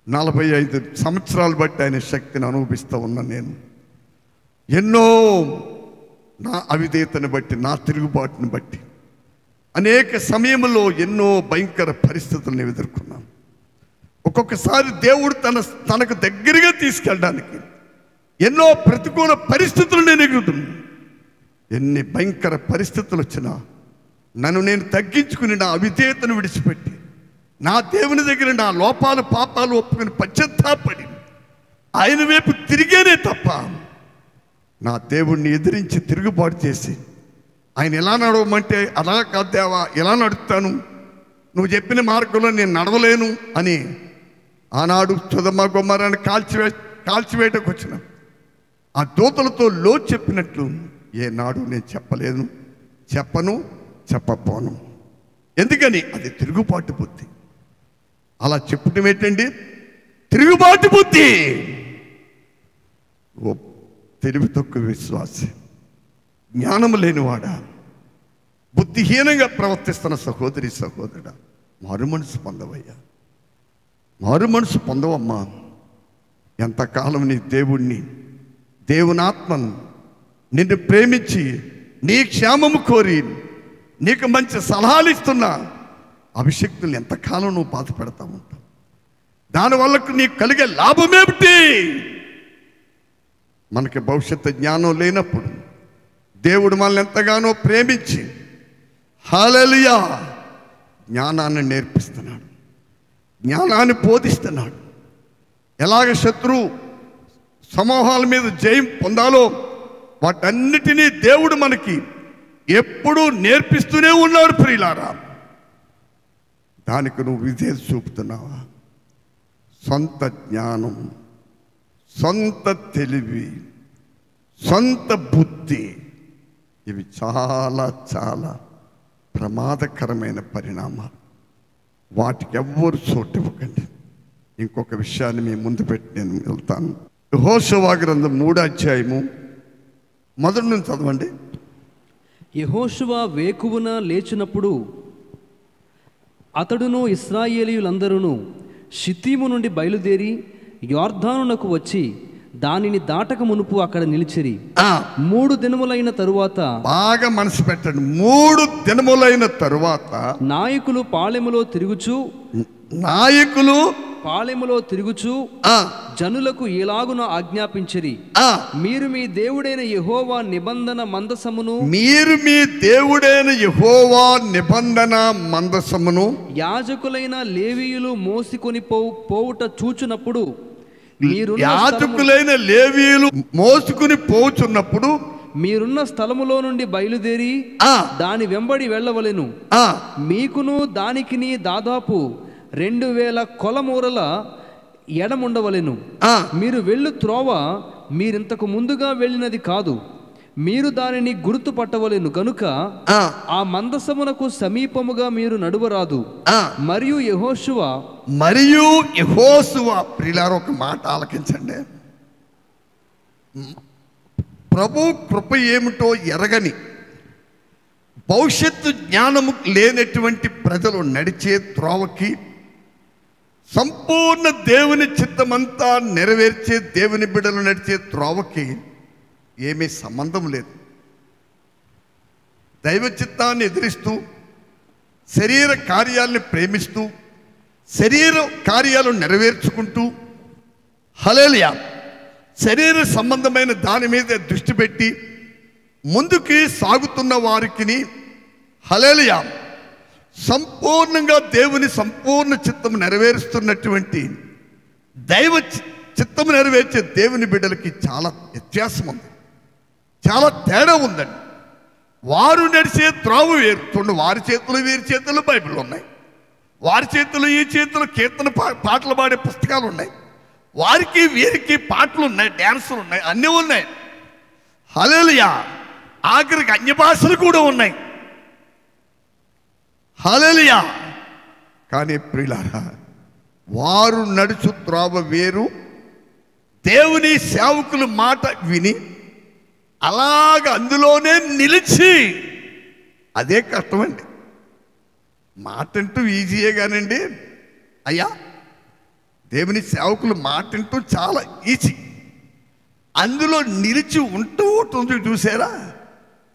45 సంవత్సరాలు బట్టి ఆయన శక్తిని అనుభవిస్తూ ఉన్నా. నేను ఎన్నో నా అవిధేయతను బట్టి, నా తిరుగుబాటుని బట్టి అనేక సమయంలో ఎన్నో భయంకర పరిస్థితులను ఎదుర్కొన్నాను. ఒక్కొక్కసారి దేవుడు తనకు దగ్గరగా తీసుకెళ్ళడానికి ఎన్నో ప్రతికూల పరిస్థితులు నేను ఎదుర్కొన్నాను. ఎన్ని భయంకర పరిస్థితులు వచ్చినా నన్ను నేను తగ్గించుకుని నా అవిధేయతను విడిచిపెట్టి నా దేవుని దగ్గర నా లోపాలు పాపాలు ఒప్పుకుని పశ్చాత్తాపడి ఆయన వైపు తిరిగేనే తప్ప నా దేవుణ్ణి ఎదిరించి తిరుగుబాటు చేసి ఆయన ఎలా నడవమంటే అలా కాదేవా, ఎలా నడుపుతాను, నువ్వు చెప్పిన మార్గంలో నేను నడవలేను అని ఆనాడు సొదొమ గొమొర్రాను కాల్చివేయటకు వచ్చిన ఆ దూతలతో లోతు చెప్పినట్లు ఏనాడు నేను చెప్పలేను, చెప్పపోను. ఎందుకని? అది తిరుగుబాటు బుద్ధి. అలా చెప్పటం ఏంటండి? తిరుగుబాటు బుద్ధి. ఓ తెలివి తక్కువ విశ్వాసి, జ్ఞానము లేనివాడా, బుద్ధిహీనంగా ప్రవర్తిస్తున్న సహోదరుడా, మారు మనసు పొందవయ్యా, మారు మనసు పొందవమ్మా. ఎంతకాలం నీ దేవుణ్ణి, దేవుని ఆత్మను నిన్ను ప్రేమించి నీ క్షేమము కోరి నీకు మంచి సలహాలు ఇస్తున్నా అభిషక్తులు ఎంతకాలం నువ్వు బాధపడతా ఉంటావు? దానివల్ల నీకు కలిగే లాభమేమిటి? మనకి భవిష్యత్తు జ్ఞానం లేనప్పుడు దేవుడు మనల్ని ఎంతగానో ప్రేమించి హల్లెలూయా జ్ఞానాన్ని నేర్పిస్తున్నాడు, జ్ఞానాన్ని బోధిస్తున్నాడు. ఎలాగ శత్రు సమూహాల మీద జయం పొందాలో వాటన్నిటినీ దేవుడు మనకి ఎప్పుడూ నేర్పిస్తూనే ఉన్నాడు. ప్రియులారా, దానికి నువ్వు విధేయత చూపుతున్నావా? సొంత జ్ఞానం, సొంత తెలివి, సొంత బుద్ధి, ఇవి చాలా చాలా ప్రమాదకరమైన పరిణామాలు. వాటికి ఎవ్వరు చోటు ఇవ్వకండి. ఇంకొక విషయాన్ని మీ ముందు పెట్టి నేను వెళ్తాను. యెహోషువ గ్రంథం 3వ అధ్యాయము మొదటి నుంచి చదవండి. యెహోషువ వేకువన లేచినప్పుడు అతడును ఇశ్రాయేలీయులందరూ షిత్తీము నుండి బయలుదేరి యొర్దానునకు వచ్చి దానిని దాటక మునుపు అక్కడ నిలిచిరి. 3 దినములైన తరువాత, బాగా మనసు పెట్టండి, 3 దినములైన తరువాత నాయకులు పాళెములో తిరుగుచు జనులకు ఇలాగున ఆజ్ఞాపించిరి, మీరు మీ దేవుడైన యెహోవా నిబంధన మందసమును యాజకులైన లేవీయులు మోసుకొని పోవుట చూచున్నప్పుడు, మీరున్న స్థలములో నుండి బయలుదేరి దాని వెంబడి వెళ్ళవలెను. మీకును దానికిని దాదాపు 2000 కొలమూరల ఎడముండవలెను. మీరు వెళ్ళు త్రోవ మీరింతకు ముందుగా వెళ్ళినది కాదు, మీరు దానిని గుర్తుపట్టవలెను గనుక ఆ మందసమునకు సమీపముగా మీరు నడువరాదు. మరియు యెహోషువ ప్రియులారా, ఒక మాట ఆలకించండి. ప్రభు కృప ఏమిటో ఎరగని, భవిష్యత్తు జ్ఞానము లేనటువంటి ప్రజలు నడిచే త్రోవకి సంపూర్ణ దేవుని చిత్తమంతా నెరవేర్చే దేవుని బిడ్డలు నడిచే త్రోవకి ఏమీ సంబంధం లేదు. దైవ చిత్తాన్ని ఎదిరిస్తూ, శరీర కార్యాలను ప్రేమిస్తూ, శరీర కార్యాలు నెరవేర్చుకుంటూ, హల్లెలూయా, శరీర సంబంధమైన దాని మీద దృష్టి పెట్టి ముందుకి సాగుతున్న వారికి హల్లెలూయా సంపూర్ణంగా దేవుని సంపూర్ణ చిత్తము నెరవేరుస్తున్నటువంటి దైవ చిత్తము నెరవేర్చే దేవుని బిడ్డలకి చాలా వ్యత్యాసం ఉంది, చాలా తేడా ఉందండి. వారు నడిచే త్రావు వేరు. చూడండి, వారి చేతులు వీరి చేతులు బైబిల్ ఉన్నాయి, వారి చేతులు ఈ చేతులు కీర్తన పాటలు పాడే పుస్తకాలు ఉన్నాయి, వారికి వీరికి పాటలు ఉన్నాయి, డ్యాన్సులు ఉన్నాయి, అన్నీ ఉన్నాయి. హల్లెలూయా, ఆఖరికి అన్య భాషలు కూడా ఉన్నాయి. హల్లెలూయా. కానీ ప్రియులారా, వారు నడుచు త్రోవ వేరు. దేవుని సేవకుల మాట విని అలాగ అందులోనే నిలిచి, అదే కష్టమండి. మాట అంటూ ఈజీయే కానండి అయ్యా, దేవుని సేవకులు మాట అంటూ చాలా ఈజీ. అందులో నిలిచి ఉంటూ ఉంటుంది చూసారా,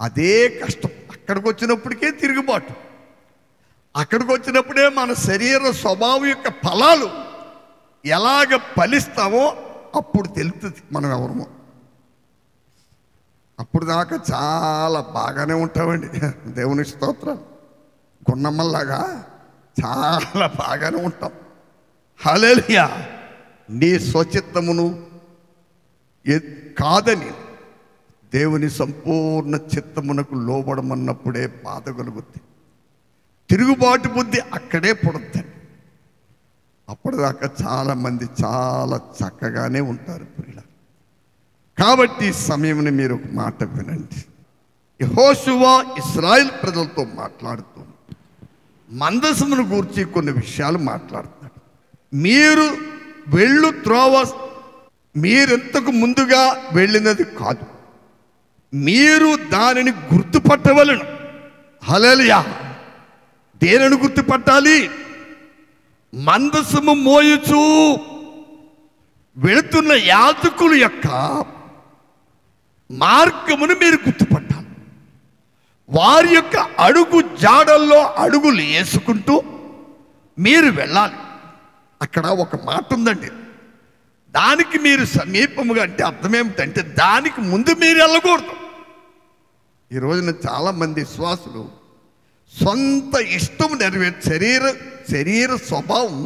అదే కష్టం. అక్కడికి వచ్చినప్పటికే తిరుగుబాటు, అక్కడికి వచ్చినప్పుడే మన శరీర స్వభావం యొక్క ఫలాలు ఎలాగ ఫలిస్తామో అప్పుడు తెలుస్తుంది మనం ఎవరమో. అప్పుడు దాకా చాలా బాగానే ఉంటామండి, దేవుని స్తోత్రం, గున్నమ్మల్లాగా చాలా బాగానే ఉంటాం. హల్లెలూయా. నీ స్వచిత్తమును కాదని దేవుని సంపూర్ణ చిత్తమునకు లోబడమన్నప్పుడే బాధ కలుగుద్ది. తిరుగుబాటు బుద్ధి అక్కడే పుడుతుంది. అప్పటిదాకా చాలామంది చాలా చక్కగానే ఉంటారు ప్రియుల. కాబట్టి సమయంని మీరు ఒక మాట వినండి. యెహోషువ ఇశ్రాయేల్ ప్రజలతో మాట్లాడుతూ మందసమును గూర్చి కొన్ని విషయాలు మాట్లాడుతాడు. మీరు వెళ్ళు త్రోవ మీరెంతకు ముందుగా వెళ్ళినది కాదు, మీరు దానిని గుర్తుపట్టవలను. హల్లెలూయా. దేనిని గుర్తుపట్టాలి? మందసము మోయుచు వెళుతున్న యాజకుల యొక్క మార్గమును మీరు గుర్తుపట్టాలి. వారి యొక్క అడుగు జాడల్లో అడుగులు వేసుకుంటూ మీరు వెళ్ళాలి. అక్కడ ఒక మాట ఉందండి, దానికి మీరు సమీపముగా అంటే అర్థం ఏమిటంటే దానికి ముందు మీరు వెళ్ళకూడదు. ఈ రోజున చాలామంది విశ్వాసులు సొంత ఇష్టం శరీర స్వభావం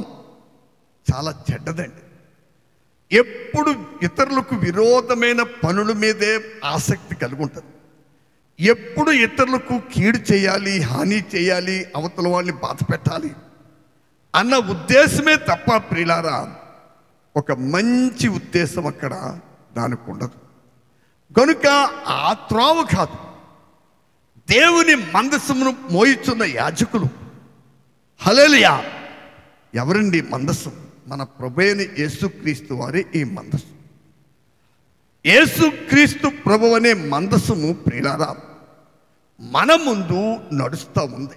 చాలా చెడ్డదండి. ఎప్పుడు ఇతరులకు విరోధమైన పనుల మీదే ఆసక్తి కలిగి ఉంటుంది. ఎప్పుడు ఇతరులకు కీడు చేయాలి, హాని చేయాలి, అవతల వాళ్ళని బాధ పెట్టాలి అన్న ఉద్దేశమే తప్ప ప్రియులారా ఒక మంచి ఉద్దేశం అక్కడ దానికి ఉండదు. కనుక ఆ త్రోవ కాదు. దేవుని మందసమును మోయిచున్న యాజకులు, హల్లెలూయా. ఎవరండి మందసం? మన ప్రభువైన యేసుక్రీస్తు వారి ఈ మందసం. యేసుక్రీస్తు ప్రభు అనే మందసము ప్రియులారా మన ముందు నడుస్తూ ఉంది.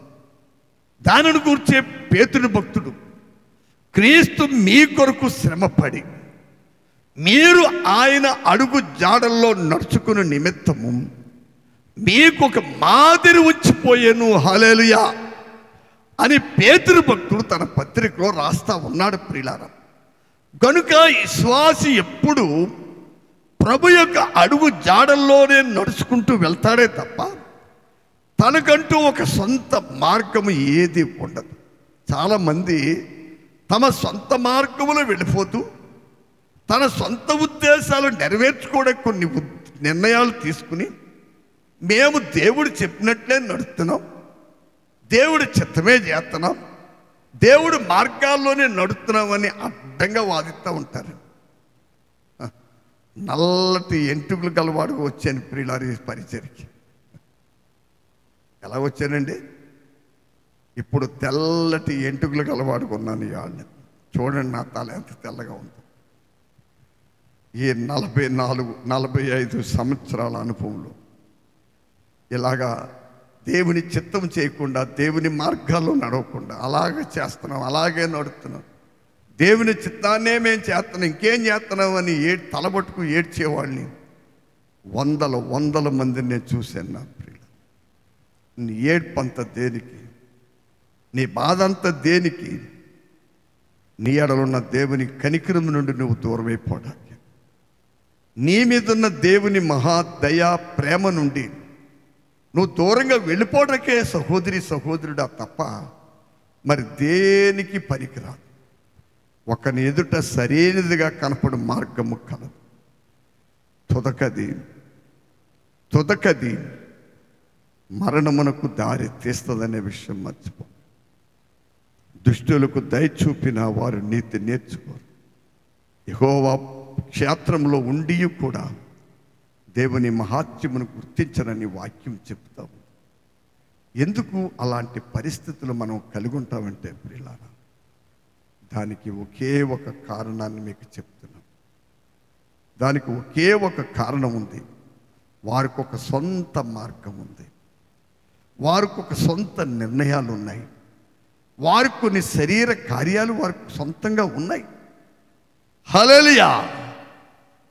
దానిని గురించే పేతురు భక్తుడు, క్రీస్తు మీ కొరకు శ్రమపడి మీరు ఆయన అడుగు జాడల్లో నడుచుకునే నిమిత్తము మీకు ఒక మాదిరి ఉంచిపోయాను, హల్లెలూయా అని పేతురు భక్తుడు తన పత్రికలో రాస్తా ఉన్నాడు ప్రియులారా. కనుక విశ్వాసి ఎప్పుడు ప్రభు యొక్క అడుగు జాడల్లోనే నడుచుకుంటూ వెళ్తాడే తప్ప తనకంటూ ఒక సొంత మార్గము ఏది ఉండదు. చాలామంది తమ సొంత మార్గములో వెళ్ళిపోతూ తన సొంత ఉద్దేశాలు నెరవేర్చుకోవడానికి కొన్ని నిర్ణయాలు తీసుకుని మేము దేవుడు చెప్పినట్లే నడుస్తున్నాం, దేవుడి చిత్తమే చేస్తున్నాం, దేవుడు మార్గాల్లోనే నడుస్తున్నామని అడ్డంగా వాదిస్తూ ఉంటారు. నల్లటి ఎంటుకలు గలవాడుగా వచ్చాను ప్రియులారి పరిచర్కి. ఎలా వచ్చానండి? ఇప్పుడు తెల్లటి ఎంటుకలు గలవాడుగా ఉన్నాను. ఇవాళ చూడండి నా తల ఎంత తెల్లగా ఉంది. ఈ 44-45 సంవత్సరాల అనుభవంలో ఇలాగా దేవుని చిత్తం చేయకుండా దేవుని మార్గాల్లో నడవకుండా అలాగే చేస్తున్నాం, అలాగే నడుస్తున్నాం. దేవుని చిత్తాన్నే మేము చేస్తున్నాం, ఇంకేం చేస్తున్నాం అని తలబట్టుకు ఏడ్చేవాళ్ళని వందల మందిని నేను చూశాను. నా ప్రియులు, నీ ఏడ్పంత దేనికి, నీ బాధ అంతా దేనికి? నీ ఎడలున్న దేవుని కనికరం నుండి నువ్వు దూరమైపోవడానికి, నీ మీదున్న దేవుని మహాదయ ప్రేమ నుండి నువ్వు దూరంగా వెళ్ళిపోవడానికే సహోదరి సహోదరుడా తప్ప మరి దేనికి పనికిరాదు. ఒకని ఎదుట సరైనదిగా కనపడు మార్గము కలదు, తుదకది మరణమునకు దారి తీస్తుందనే విషయం మర్చిపో. దుష్టులకు దయ చూపిన వారు నీతి నేర్చుకోరు. యెహోవా క్షేత్రంలో ఉండి కూడా దేవుని మహాత్మ్యమును గుర్తించనని వాక్యం చెప్తాము. ఎందుకు అలాంటి పరిస్థితులు మనం కలిగి ఉంటామంటే ప్రియులారా, దానికి ఒకే ఒక కారణాన్ని మీకు చెప్తున్నాం. దానికి ఒకే ఒక కారణం ఉంది. వారికి ఒక సొంత మార్గం ఉంది, వారికి ఒక సొంత నిర్ణయాలు ఉన్నాయి, వారికి కొన్ని శరీర కార్యాలు వారికి సొంతంగా ఉన్నాయి. హల్లెలూయా!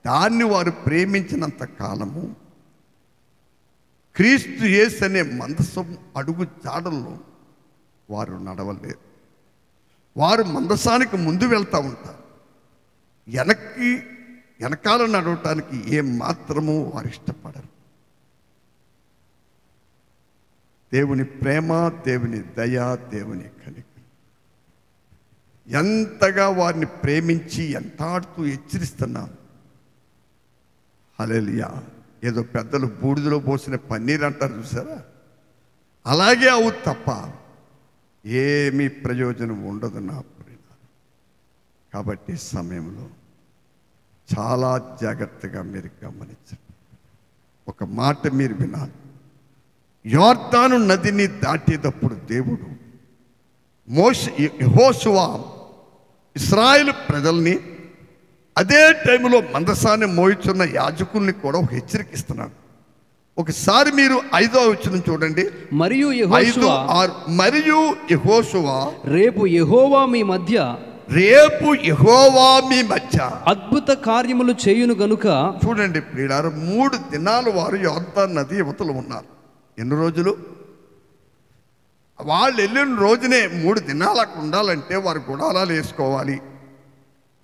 దాన్ని వారు ప్రేమించినంత కాలము క్రీస్తు యేసు అనే మందసం అడుగు జాడల్లో వారు నడవలేరు. వారు మందసానికి ముందు వెళ్తూ ఉంటారు, వెనకాల నడవటానికి ఏమాత్రము వారు ఇష్టపడరు. దేవుని ప్రేమ, దేవుని దయ, దేవుని కనికరం ఎంతగా వారిని ప్రేమించి ఎంటాడుతూ హెచ్చరిస్తున్నాం. హల్లెలూయా! ఏదో పెద్దలు బూడిదలో పోసిన పన్నీర్ అంటారు చూసారా, అలాగే అవు తప్ప ఏమీ ప్రయోజనం ఉండదు నా ప్రియులారా. కాబట్టి సమయంలో చాలా జాగ్రత్తగా మీరు గమనించండి. ఒక మాట మీరు వినాలి. యోర్దాను నదిని దాటేటప్పుడు దేవుడు యెహోషువ ఇశ్రాయేలు ప్రజల్ని, అదే టైంలో మందసాన్ని మోయిచున్న యాజకుల్ని కూడా ఒక హెచ్చరికిస్తున్నాడు. ఒకసారి మీరు 5వ వచనం చూడండి. మరియు యెహోషువ రేపు యెహోవా మీ మధ్య అద్భుత కార్యములు చేయును గనుక. చూడండి ప్రియులారా, 3 దినాలు వారు యోర్దాను నది యువతల ఉన్నారు. ఎన్ని రోజులు? వాళ్ళు వెళ్ళిన రోజునే 3 దినాలు అక్కడ ఉండాలంటే వారు గుడారాలు వేసుకోవాలి.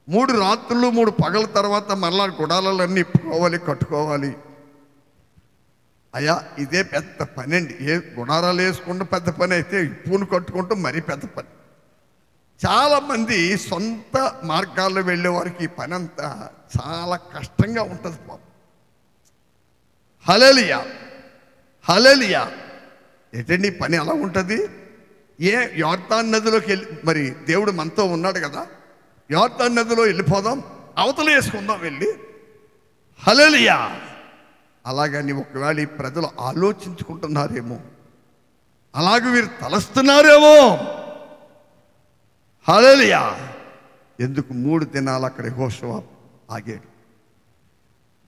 3 రాత్రులు 3 పగల తర్వాత మరలా గుడారాలన్నీ ఇప్పుకోవాలి, కట్టుకోవాలి. అయ్యా ఇదే పెద్ద పని అండి. గుడారాలు వేసుకుంటూ పెద్ద పని అయితే ఇప్పును కట్టుకుంటూ మరీ పెద్ద పని. చాలామంది సొంత మార్గాల్లో వెళ్ళే వారికి ఈ పని అంతా చాలా కష్టంగా ఉంటుంది పాపం. హల్లెలూయా! హల్లెలూయా! ఏంటండి పని అలా ఉంటుంది? యోర్దాను నదిలోకి వెళ్ళి, మరి దేవుడు మనతో ఉన్నాడు కదా, యోర్దాను నదిలో వెళ్ళిపోదాం, అవతల వేసుకుందాం వెళ్ళి. హల్లెలూయా! అలాగని ఒకవేళ ఈ ప్రజలు ఆలోచించుకుంటున్నారేమో, అలాగే వీరు తలస్తున్నారేమో. హల్లెలూయా! ఎందుకు 3 దినాలు అక్కడ యెహోషువ ఆగాడు?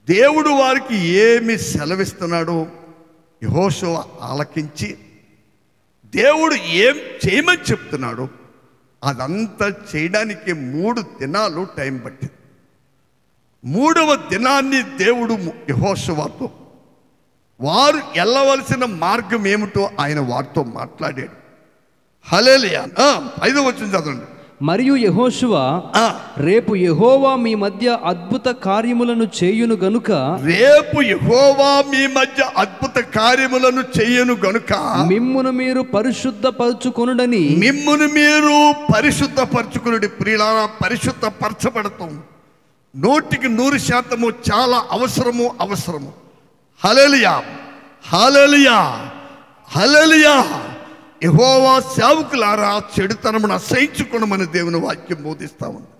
దేవుడు వారికి ఏమి సెలవిస్తున్నాడో యెహోషువ ఆలకించి, దేవుడు ఏం చేయమని చెప్తున్నాడు అదంతా చేయడానికి 3 దినాలు టైం పట్టింది. 3వ దినాన్ని దేవుడు యెహోషువతో వారు వెళ్ళవలసిన మార్గం ఏమిటో ఆయన వారితో మాట్లాడాడు. హల్లెలూయా! 5వ వచనం చదవండి. మరియు యెహోషువ రేపు యెహోవా మీ మధ్య అద్భుత కార్యములను చేయును గనుక. రేపు యెహోవా మీ మధ్య అద్భుత కార్యములను చేయును గనుక మిమ్మును మీరు పరిశుద్ధపరచుకొనుడని. మిమ్మును మీరు పరిశుద్ధపరచుకొనుడి. ప్రియులారా, పరిశుద్ధపరచబడతాం 100% చాలా అవసరము. హల్లెలూయా! హల్లెలూయా! హల్లెలూయా! యెహోవా సేవకులారా, చెడుతనమును అసహించుకొనమని దేవుని వాక్యం బోధిస్తా ఉంది.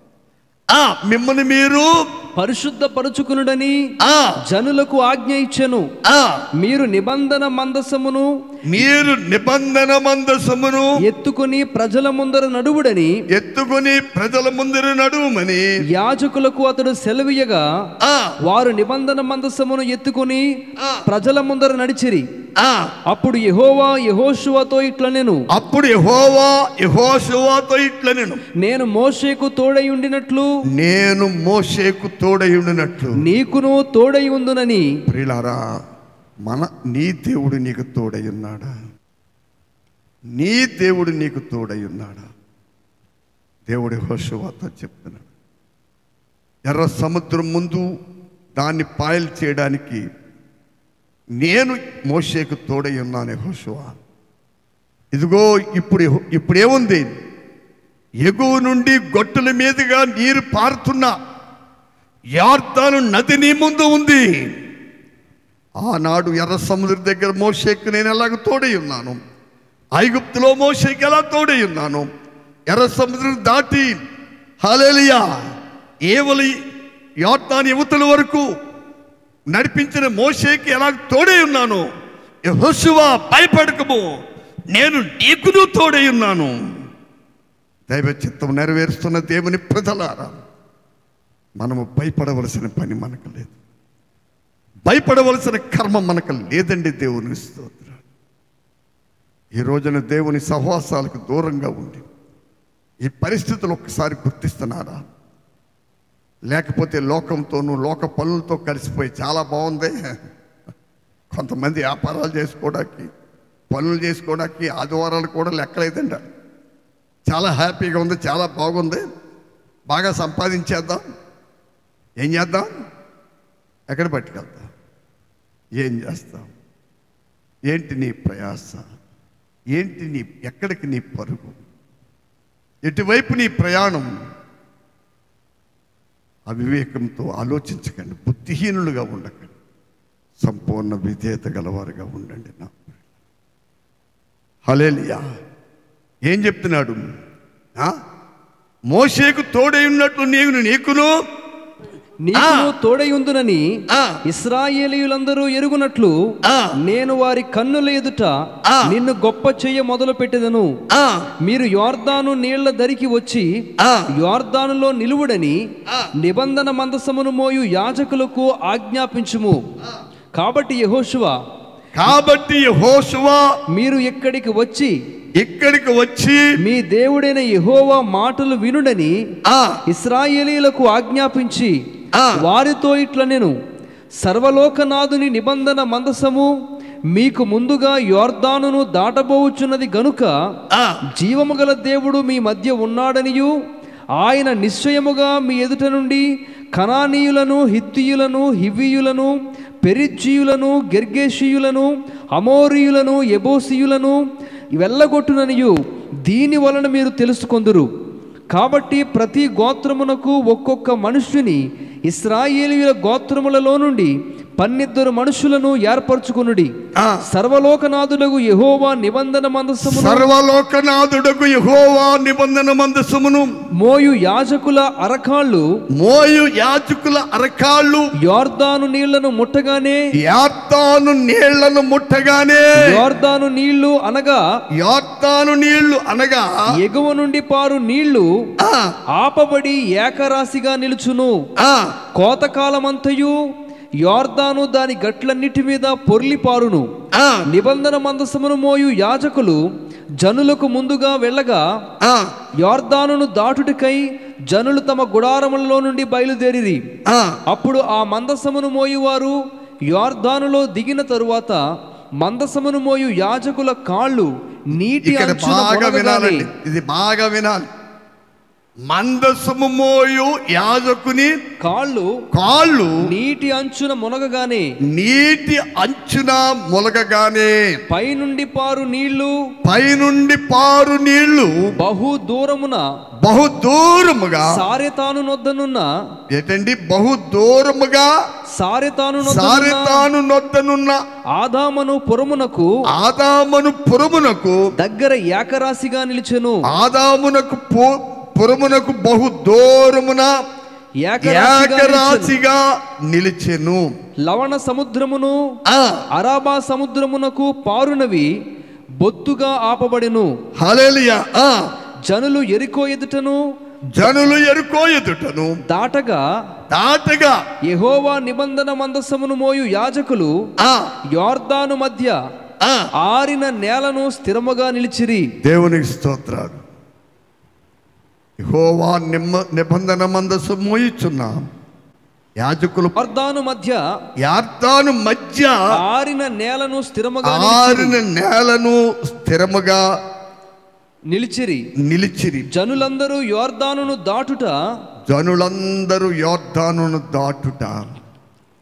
మిమ్మల్ని మీరు పరిశుద్ధపరచుకొనుడని జనులకు ఆజ్ఞ ఇచ్చెను. మీరు నిబంధన మందసమును ఎత్తుకొని ప్రజల ముందర నడువుమని యాజకులకు అతడు సెలవీయగా వారు నిబంధన మందసమును ఎత్తుకొని ప్రజల ముందర నడిచిరి. అప్పుడు యెహోవా యెహోషువతో ఇట్లనెను, నేను మోషేకు తోడై ఉండినట్లు నీకును తోడై ఉందునని. ప్రియులారా, నీ దేవుడు నీకు తోడై ఉన్నాడా? నీ దేవుడు నీకు తోడై ఉన్నాడా? దేవుడు యెహోషువతో చెప్తున్నాడు, ఎర్ర సముద్రం ముందు దాన్ని పాయలు చేయడానికి నేను మోషేకు తోడై ఉన్నాను యెహోషువ. ఇదిగో ఇప్పుడేముంది, ఎగువ నుండి గొట్టుల మీదుగా నీరు పారుతున్న యొర్దాను నది నీ ముందు ఉంది. ఆనాడు ఎర్ర సముద్రం దగ్గర మోషేకు నేను ఎలాగ తోడై ఉన్నాను, ఐగుప్తులో మోషేకి ఎలా తోడై ఉన్నాను, ఎర్ర సముద్రం దాటి హల్లెలూయా ఏవలి యొర్దాను యువతల వరకు నడిపించిన మోషేకి ఎలా తోడై ఉన్నాను. యెహోషువ భయపడకము, నేను నీకును తోడై ఉన్నాను. దైవ చిత్తం నెరవేరుస్తున్న దేవుని ప్రజలారా, మనము భయపడవలసిన పని మనకు లేదు, భయపడవలసిన కర్మ మనకు లేదండి. దేవుని స్తోత్రం. ఈ రోజున దేవుని సహవాసాలకు దూరంగా ఉండి ఈ పరిస్థితులు ఒక్కసారి గుర్తిస్తున్నారా? లేకపోతే లోకంతోనూ లోక పనులతో కలిసిపోయి చాలా బాగుంది, కొంతమంది వ్యాపారాలు చేసుకోవడానికి పనులు చేసుకోవడానికి ఆదివారాలు కూడా లెక్కలేదండి, చాలా హ్యాపీగా ఉంది, చాలా బాగుంది, బాగా సంపాదించేద్దాం, ఏం చేద్దాం, ఎక్కడ పట్టుకెళ్తాం, ఏం చేస్తాం, ఏంటి నీ ప్రయాస, ఏంటి నీ ఎక్కడికి నీ పరుగు, ఎటువైపు నీ ప్రయాణం? అవివేకంతో ఆలోచించకండి, బుద్ధిహీనులుగా ఉండకండి, సంపూర్ణ విధేయత గలవారుగా ఉండండి. నా హల్లెలూయా. ఏం చెప్తున్నాడు? మోషేకు తోడై ఉన్నట్లు నీకును తోడై ఉందునని ఇశ్రాయేలీయులందరూ ఎరుగునట్లు నేను వారి కన్నుల ఎదుట నిన్ను గొప్ప చెయ్య మొదలు పెట్టెదను. మీరు యొర్దాను నీళ్ల దరికి వచ్చి యొర్దానులో నిలువుడని నిబంధన మందసమును మోయు యాజకులకు ఆజ్ఞాపించుము. కాబట్టి యెహోషువ మీరు ఇక్కడికి వచ్చి మీ దేవుడైన యెహోవా మాటలు వినుడని ఇశ్రాయేలీయులకు ఆజ్ఞాపించి వారితో ఇట్లనెను, సర్వలోకనాథుని నిబంధన మందసము మీకు ముందుగా యొర్దానును దాటబోచున్నది గనుక జీవము గల దేవుడు మీ మధ్య ఉన్నాడనియు ఆయన నిశ్చయముగా మీ ఎదుట నుండి కనానీయులను, హిత్తీయులను, హివ్వీయులను, పెరిజ్జీయులను, గెర్గేషీయులను, అమోరీయులను, యెబూసీయులను వెళ్ళగొట్టుననియు దీని వలన మీరు తెలుసుకొందురు. కాబట్టి ప్రతి గోత్రమునకు ఒక్కొక్క మనుష్యుని ఇశ్రాయేలీయుల గోత్రములలో నుండి 12 మనుషులను ఏర్పరచుకొనుడి. సర్వలోకనాథుడగు యెహోవా నిబంధన మందసమును మోయు యాజకుల అరకాళ్ళు యొర్దాను నీళ్లను ముట్టగానే యొర్దాను నీళ్లు అనగా ఎగువ నుండి పారు నీళ్లు ఆపబడి ఏకరాశిగా నిలుచును. కోతకాలమంతయు యొర్దాను దాని గట్లన్నిటి మీద పొర్లిపారును. నిబంధన మందసమును మోయు యాజకులు జనులకు ముందుగా వెళ్ళగా యొర్దానును దాటుటకై జనులు తమ గుడారములలో నుండి బయలుదేరిరి. అప్పుడు ఆ మందసమును మోయువారు యొర్దానులో దిగిన తరువాత మందసమును మోయు యాజకుల కాళ్ళు నీటి అంచున మునగగానే, ఇది బాగా వినాలి, మందసము మోయు యాజకుని కాళ్ళు నీటి అంచున మునగగానే పైనుండి పారు నీళ్లు బహు దూరముగా సారెతాను నొద్దనున్న ఆదామను పురమునకు దగ్గర ఏకరాశిగా నిలిచెను. పురమునకు బహు దూరమున ఏకరాశిగా నిలిచెను. లవణ సముద్రమును అరాబా సముద్రమునకు పారునవి బొత్తుగా ఆపబడెను. హల్లెలూయా. జనులు ఎరికో ఎదుటను దాటగా యెహోవా నిబంధన మందసమును మోయు యాజకులు యొర్దాను మధ్య ఆరిన నేలను స్థిరముగా నిలిచిరి. దేవునికి స్తోత్రాలు. యెహోవా నిబంధన మందసం మోయిచున్నాం. యాజకులు యొర్దాను మధ్య ఆరిన నేలను స్థిరముగా నిలిచిరి. జనులందరూ యోర్దానును దాటుట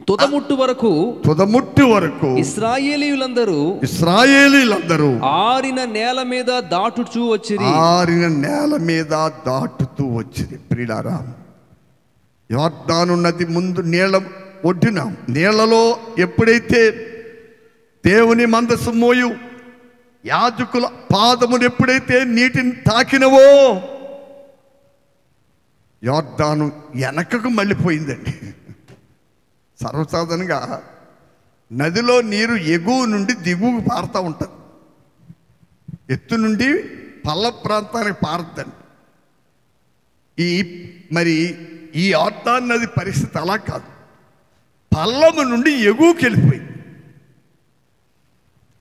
తుదముట్టు వరకు ఇశ్రాయేలీయులందరూ ఆరిన నేల మీద దాటుతూ వచ్చిరి. ప్రియులారా, యోర్దాను నది ముందు నీళ్ళ ఒడ్డున నీళ్లలో ఎప్పుడైతే దేవుని మందసం మోయు యాజకుల పాదములు ఎప్పుడైతే నీటిని తాకినవో యోర్దాను వెనకకు మళ్ళీపోయిందండి. సర్వసాధారణంగా నదిలో నీరు ఎగువ నుండి దిగువకు పారుతూ ఉంటుంది. ఎత్తు నుండి పల్ల ప్రాంతానికి పారుద్దండి. ఈ యోర్దాను నది పరిస్థితి అలా కాదు, పల్లము నుండి ఎగువకి వెళ్ళిపోయింది.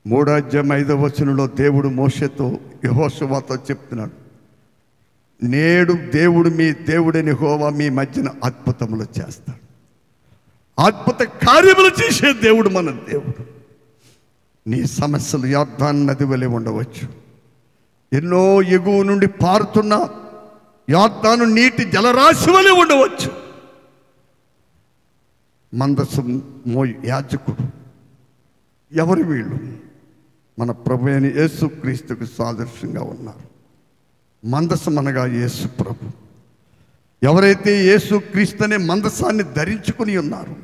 3వ అధ్యాయం 5వ వచనంలో దేవుడు మోషేతో యెహోషువతో చెప్తున్నాడు, నేడు దేవుడు మీ దేవుడైన యెహోవా మీ మధ్యన అద్భుతములు చేస్తాడు. అద్భుత కార్యములు చేసే దేవుడు మన దేవుడు. నీ సమస్యలు యోర్దాను నది వలె ఉండవచ్చు. ఎన్నో ఎగువ నుండి పారుతున్న యోర్దాను నీటి జలరాశి వలె ఉండవచ్చు. మందసం మోయి యాజకుడు ఎవరు? వీళ్ళు మన ప్రభు అయిన యేసుక్రీస్తుకు సాదృశ్యంగా ఉన్నారు. మందసం అనగా యేసు ప్రభు. ఎవరైతే యేసుక్రీస్తు అనే మందసాన్ని ధరించుకుని ఉన్నారు,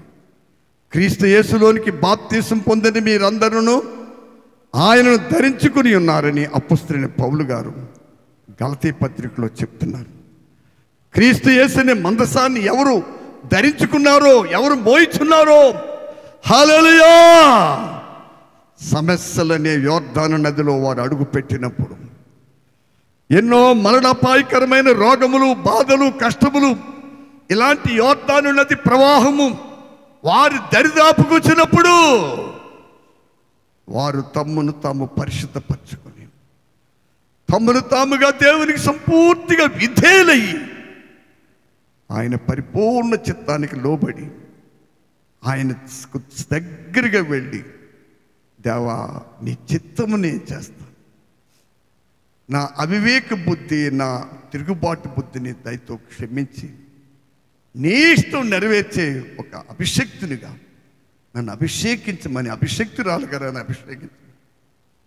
క్రీస్తు యేసులోనికి బాప్తీసం పొందని మీరందరూ ఆయనను ధరించుకుని ఉన్నారని అపోస్తలుడైన పౌలు గారు గలతీ పత్రికలో చెప్తున్నారు. క్రీస్తు యేసునే మందసాన్ని ఎవరు ధరించుకున్నారో, ఎవరు మోయిచున్నారో, హల్లెలూయా, సమస్యలనే యోర్దాను నదిలో వారు అడుగు పెట్టినప్పుడు ఎన్నో మరణాపాయకరమైన రోగములు, బాధలు, కష్టములు, ఇలాంటి యోర్దాను నది ప్రవాహము వారి దరిదాపుకు వచ్చినప్పుడు వారు తమ్మును తాము పరిశుద్ధపరచుకొని తమ్మును తాముగా దేవునికి సంపూర్తిగా విధేయులయ్యి ఆయన పరిపూర్ణ చిత్తానికి లోబడి ఆయన దగ్గరగా వెళ్ళి, దేవా నీ చిత్తము నేను చేస్తాను, నా అవివేక బుద్ధి, నా తిరుగుబాటు బుద్ధిని దయతో క్షమించి నీ ఇష్టం నెరవేర్చే ఒక అభిషక్తునిగా నన్ను అభిషేకించమని, అభిషక్తురాలుగా నన్ను అభిషేకించమని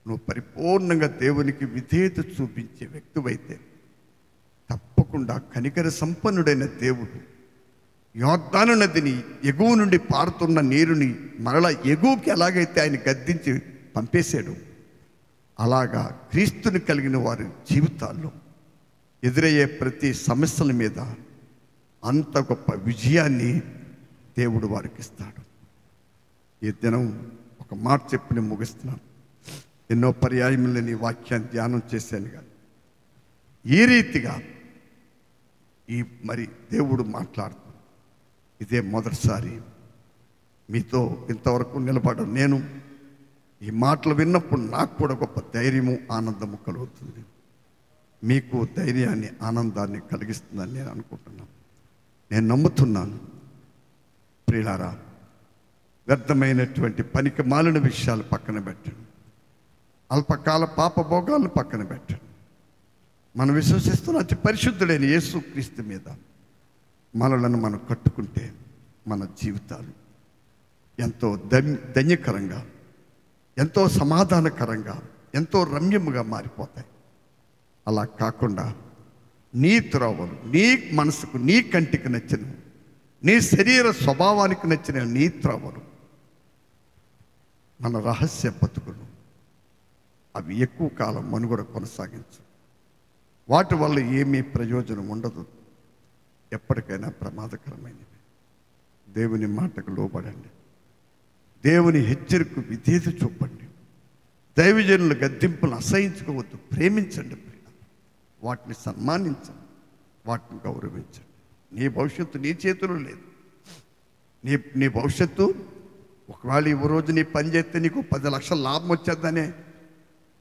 నువ్వు పరిపూర్ణంగా దేవునికి విధేయత చూపించే వ్యక్తివైతే తప్పకుండా కనికర సంపన్నుడైన దేవుడు యోర్దాను నదిని ఎగువ నుండి పారుతున్న నీరుని మరలా ఎగువకి ఎలాగైతే ఆయన గద్దించి పంపేశాడు, అలాగా క్రీస్తుని కలిగిన వారి జీవితాల్లో ఎదురయ్యే ప్రతి సమస్యల మీద అంత గొప్ప విజయాన్ని దేవుడు వారికి ఇస్తాడు. ఈ దినం ఒక మాట చెప్పి నేను ముగిస్తున్నాను. ఎన్నో పర్యాయములు నీ వాక్యాన్ని ధ్యానం చేశాను కానీ ఈ రీతిగా మరి దేవుడు మాట్లాడుతూ ఇదే మొదటిసారి మీతో ఇంతవరకు నిలబడను. నేను ఈ మాటలు విన్నప్పుడు నాకు కూడా గొప్ప ధైర్యము, ఆనందము కలుగుతుంది. మీకు ధైర్యాన్ని, ఆనందాన్ని కలిగిస్తుందని నేను అనుకుంటున్నాను, నేను నమ్ముతున్నాను. ప్రియులారా, వ్యర్థమైనటువంటి పనికి మాలిన విషయాలు పక్కన పెట్టండి, అల్పకాల పాపభోగాలను పక్కన పెట్టండి. మనం విశ్వసిస్తున్న అతి పరిశుద్ధుడైన యేసుక్రీస్తు మీద మనలను మనం కట్టుకుంటే మన జీవితాలు ఎంతో ధన్యకరంగా, ఎంతో సమాధానకరంగా, ఎంతో రమ్యముగా మారిపోతాయి. అలా కాకుండా నీ త్రోవలు, నీ మనసుకు, నీ కంటికి నచ్చిన, నీ శరీర స్వభావానికి నచ్చిన నీ త్రోవలు, మన రహస్య బతుకులు, అవి ఎక్కువ కాలం మనుగడ కొనసాగించు. వాటి వల్ల ఏమీ ప్రయోజనం ఉండదు, ఎప్పటికైనా ప్రమాదకరమైనవి. దేవుని మాటకు లోబడండి, దేవుని హెచ్చరికకు విధేయత చూపండి, దైవజనుల గద్దింపులను అసహించుకోవద్దు, ప్రేమించండి, వాటిని సన్మానించండి, వాటిని గౌరవించండి. నీ భవిష్యత్తు నీ చేతిలో లేదు. నీ భవిష్యత్తు ఒకవేళ ఈ రోజు నీ పని చేస్తే నీకు 10 లక్షల లాభం వచ్చేద్దనే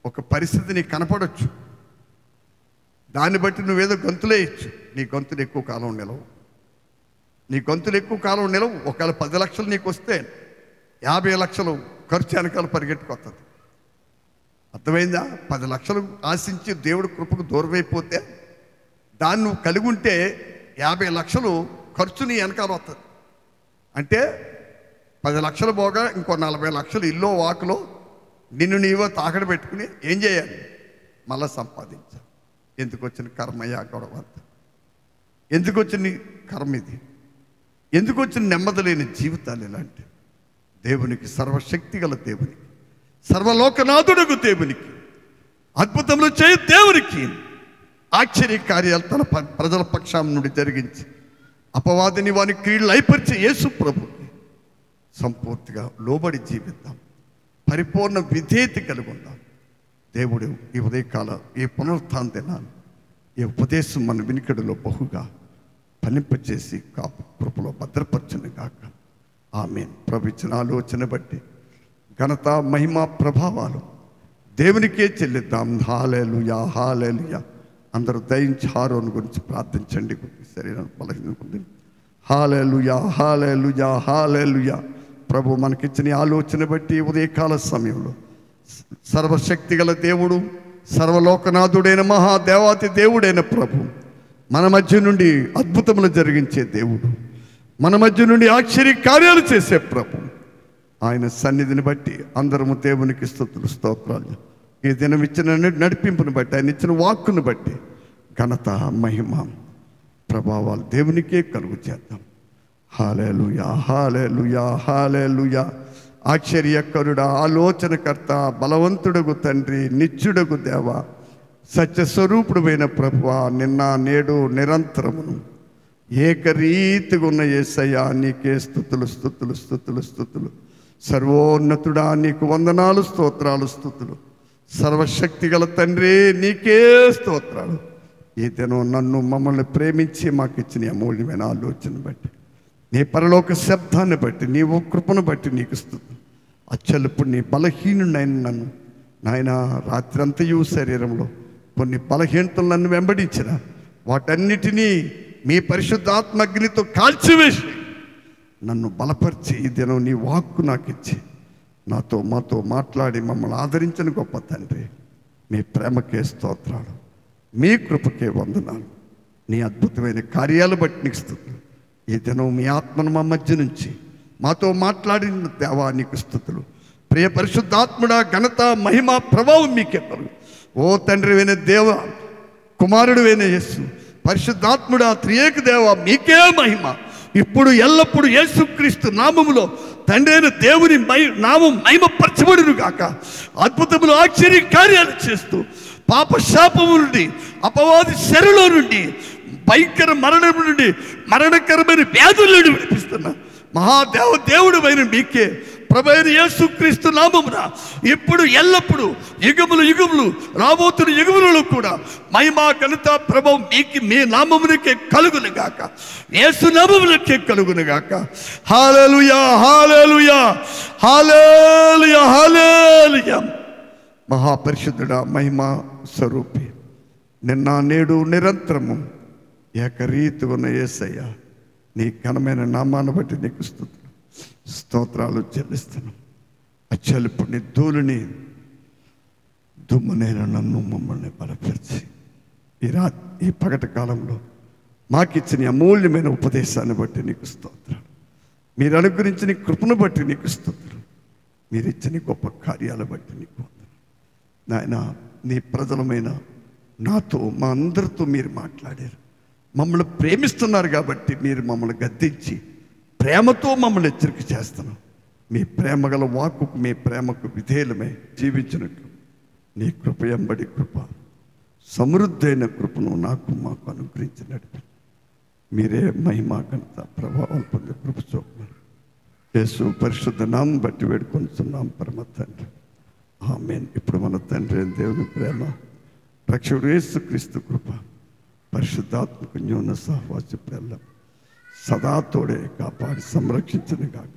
ఒక పరిస్థితి నీకు కనపడవచ్చు. దాన్ని బట్టి నువ్వేదో గంతులేయచ్చు. నీ గంతులు ఎక్కువ కాలం నిలవు. ఒకవేళ 10 లక్షలు నీకు వస్తే 50 లక్షలు ఖర్చు వెనకాల పరిగెట్టుకొస్తుంది. అర్థమైందా? 10 లక్షలు ఆశించి దేవుడి కృపకు దూరమైపోతే దాన్ని నువ్వు కలిగి ఉంటే 50 లక్షలు ఖర్చు నీ వెనకాల వస్తుంది. అంటే 10 లక్షలు పోగా ఇంకో 40 లక్షలు ఇల్లు వాకులో నిన్ను నీవో తాకడ పెట్టుకుని ఏం చేయాలి? మళ్ళా సంపాదించాలి. ఎందుకు వచ్చిన కర్మయ్యా గొడవ అంతా? ఎందుకు వచ్చిన కర్మ ఇది? ఎందుకు వచ్చిన నెమ్మది లేని జీవితాలు ఇలాంటి? దేవునికి, సర్వశక్తి గల దేవునికి, సర్వలోకనాథుడకు దేవునికి, అద్భుతములు చేయ దేవునికి ఆశ్చర్య కార్యాలు తన ప్రజల పక్షం నుండి జరిగించి అపవాదిని వాని క్రియలు అయిపరిచే యేసు ప్రభుకి సంపూర్తిగా లోబడి జీవిద్దాం. పరిపూర్ణ విధేయత కలిగి ఉందాం. దేవుడు ఈ ఉదయకాల ఈ పునరుత్థాన దినాన్ని ఈ ఉపదేశం మన వినికిడిలో బహుగా ఫలింపచేసి కృపలో భద్రపరచును గాక. ఆమేన్. ప్రభు ఇచ్చిన ఆలోచన బట్టి ఘనత, మహిమ, ప్రభావాలు దేవునికే చెల్లిద్దాం. హల్లెలూయా, హల్లెలూయా. అందరూ దయించి హారోను గురించి ప్రార్థించండి. శరీరం బలహీనకుంది. హల్లెలూయా, హల్లెలూయా, హల్లెలూయా. ప్రభు మనకిచ్చిన ఆలోచన బట్టి ఉదయకాల సమయంలో సర్వశక్తి గల దేవుడు, సర్వలోకనాథుడైన మహాదేవాతి దేవుడైన ప్రభు మన మధ్య నుండి అద్భుతములు జరిగించే దేవుడు, మన మధ్య నుండి ఆశ్చర్య కార్యాలు చేసే ప్రభు, ఆయన సన్నిధిని బట్టి అందరము దేవునికి స్తుతులు, స్తోత్రాలు. ఈ దినం ఇచ్చిన నడిపింపుని బట్టి, ఆయన ఇచ్చిన వాక్కును బట్టి ఘనత, మహిమ, ప్రభావాలు దేవునికే కలుగు చేద్దాం. హల్లెలూయా, హల్లెలూయా, హల్లెలూయా. ఆశ్చర్యకరుడా, ఆలోచనకర్త, బలవంతుడగు తండ్రి, నిత్యుడగు దేవ, సత్యస్వరూపుడువైన ప్రభువా, నిన్న నేడు నిరంతరమును ఏకరీతిగా ఉన్న యేసయ్యా, నీకే స్తుతులు, స్తుతులు, స్తుతులు, స్తుతులు. సర్వోన్నతుడా, నీకు వందనాలు, స్తోత్రాలు, స్తుతులు. సర్వశక్తి గల తండ్రి, నీకే స్తోత్రాలు. ఈ దినం నన్ను, మమ్మల్ని ప్రేమించి మాకు ఇచ్చిన అమూల్యమైన ఆలోచన బట్టి, నీ పరలోక శబ్దాన్ని బట్టి, నీ కృపను బట్టి నీకు స్తుతులు. అచ్చలుప్పుడు నీ బలహీనుడైన నన్ను నాయన రాత్రంతయు శరీరంలో కొన్ని బలహీనతలు నన్ను వెంబడించిన వాటన్నిటినీ మీ పరిశుద్ధాత్మగ్నితో కాల్చివేసి నన్ను బలపరిచి ఈ దినం నీ వాక్కు నాకు ఇచ్చి మాతో మాట్లాడి మమ్మల్ని ఆదరించిన గొప్ప తండ్రి, మీ ప్రేమకే స్తోత్రాలు, మీ కృపకే వందనాలు. నీ అద్భుతమైన కార్యాలు బట్టి నీకు స్తుతులు. ఈ దినం మీ ఆత్మను మా మధ్య నుంచి మాతో మాట్లాడిన దేవా, నీకు స్తుతులు. ప్రియ పరిశుద్ధాత్ముడా, ఘనత, మహిమ, ప్రభావం మీకే కలుగు. ఓ తండ్రి అయిన దేవ, కుమారుడు అయిన యేసు, పరిశుద్ధాత్ముడా, త్రియేక దేవ, మీకే మహిమ ఇప్పుడు ఎల్లప్పుడు యేసుక్రీస్తు నామములో తండ్రి అయిన దేవుని నామం మహిమపరచబడును గాక. అద్భుతములు, ఆశ్చర్య కార్యాలు చేస్తూ పాప శాపము నుండి, అపవాది శరులో నుండి, భయంకర మరణం నుండి, మరణకరమైన వ్యాధుల నుండి విడిపిస్తున్నా దేవుడు అయిన మీకే ప్రభువైన యేసుక్రీస్తు నామమున ఇప్పుడు ఎల్లప్పుడు యుగములు యుగములు రాబోతున్న యుగములలో కూడా మహిమ, ఘనత, ప్రభావం మీకు మీ నామమునకే కలుగును గాక. యేసు నామమునకే కలుగును గాక. హల్లెలూయా, హల్లెలూయా, హల్లెలూయా, హల్లెలూయా. మహాపరిశుద్ధుడా, మహిమ స్వరూపి, నిన్న నేడు నిరంతరము ఏకరీతిగా ఉన్న యేసయ్య, నీ ఘనమైన నామాన్ని బట్టి నీకు స్తోత్రాలు చెల్లిస్తున్నాం. అచ్చలుప్పుడు నీ ధూళిని దుమ్మునైన నన్ను, మమ్మల్ని బలపరిచి ఈ పగటి కాలంలో మాకిచ్చిన అమూల్యమైన ఉపదేశాన్ని బట్టి నీకు స్తోత్రాలు. మీరు అనుగ్రహించిన కృపను బట్టి నీకు స్తోత్రాలు. మీరు ఇచ్చిన గొప్ప కార్యాలు బట్టి నీకు నాయన. నీ ప్రజలమైన నాతో, మా అందరితో మీరు మాట్లాడారు. మమ్మల్ని ప్రేమిస్తున్నారు కాబట్టి మీరు మమ్మల్ని గద్దించి ప్రేమతో మమ్మల్ని హెచ్చరిక చేస్తున్నాం. మీ ప్రేమ గల వాక్కుకు, మీ ప్రేమకు విధేయులమై జీవించినట్లు నీ కృప ఎంబడి కృప, సమృద్ధైన కృపను నాకు మాకు అనుగ్రహించి నడిపి మీరే మహిమ, ఘనత, ప్రభావం పొందే కృప చూపమని యేసు పరిశుద్ధ నామం బట్టి వేడుకొంటున్నాం పరమ తండ్రి. ఆమేన్. ఇప్పుడు మన తండ్రి దేవుని ప్రేమ, రక్షకుడు యేసుక్రీస్తు కృప, పరిశుద్ధాత్మకు న్యూన సహవాస ప్రేమ సదా తోడే కాపాడి సంరక్షించిన గాక.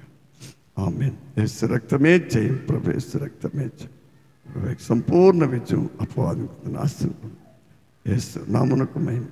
ఆమేన్. యేసు రక్తమే జయం ప్రభు, యేసు రక్తమే జయం ప్రభు. సంపూర్ణ విజయం అపవాదికి నాశనం యేసు నామమునకు మహిమ.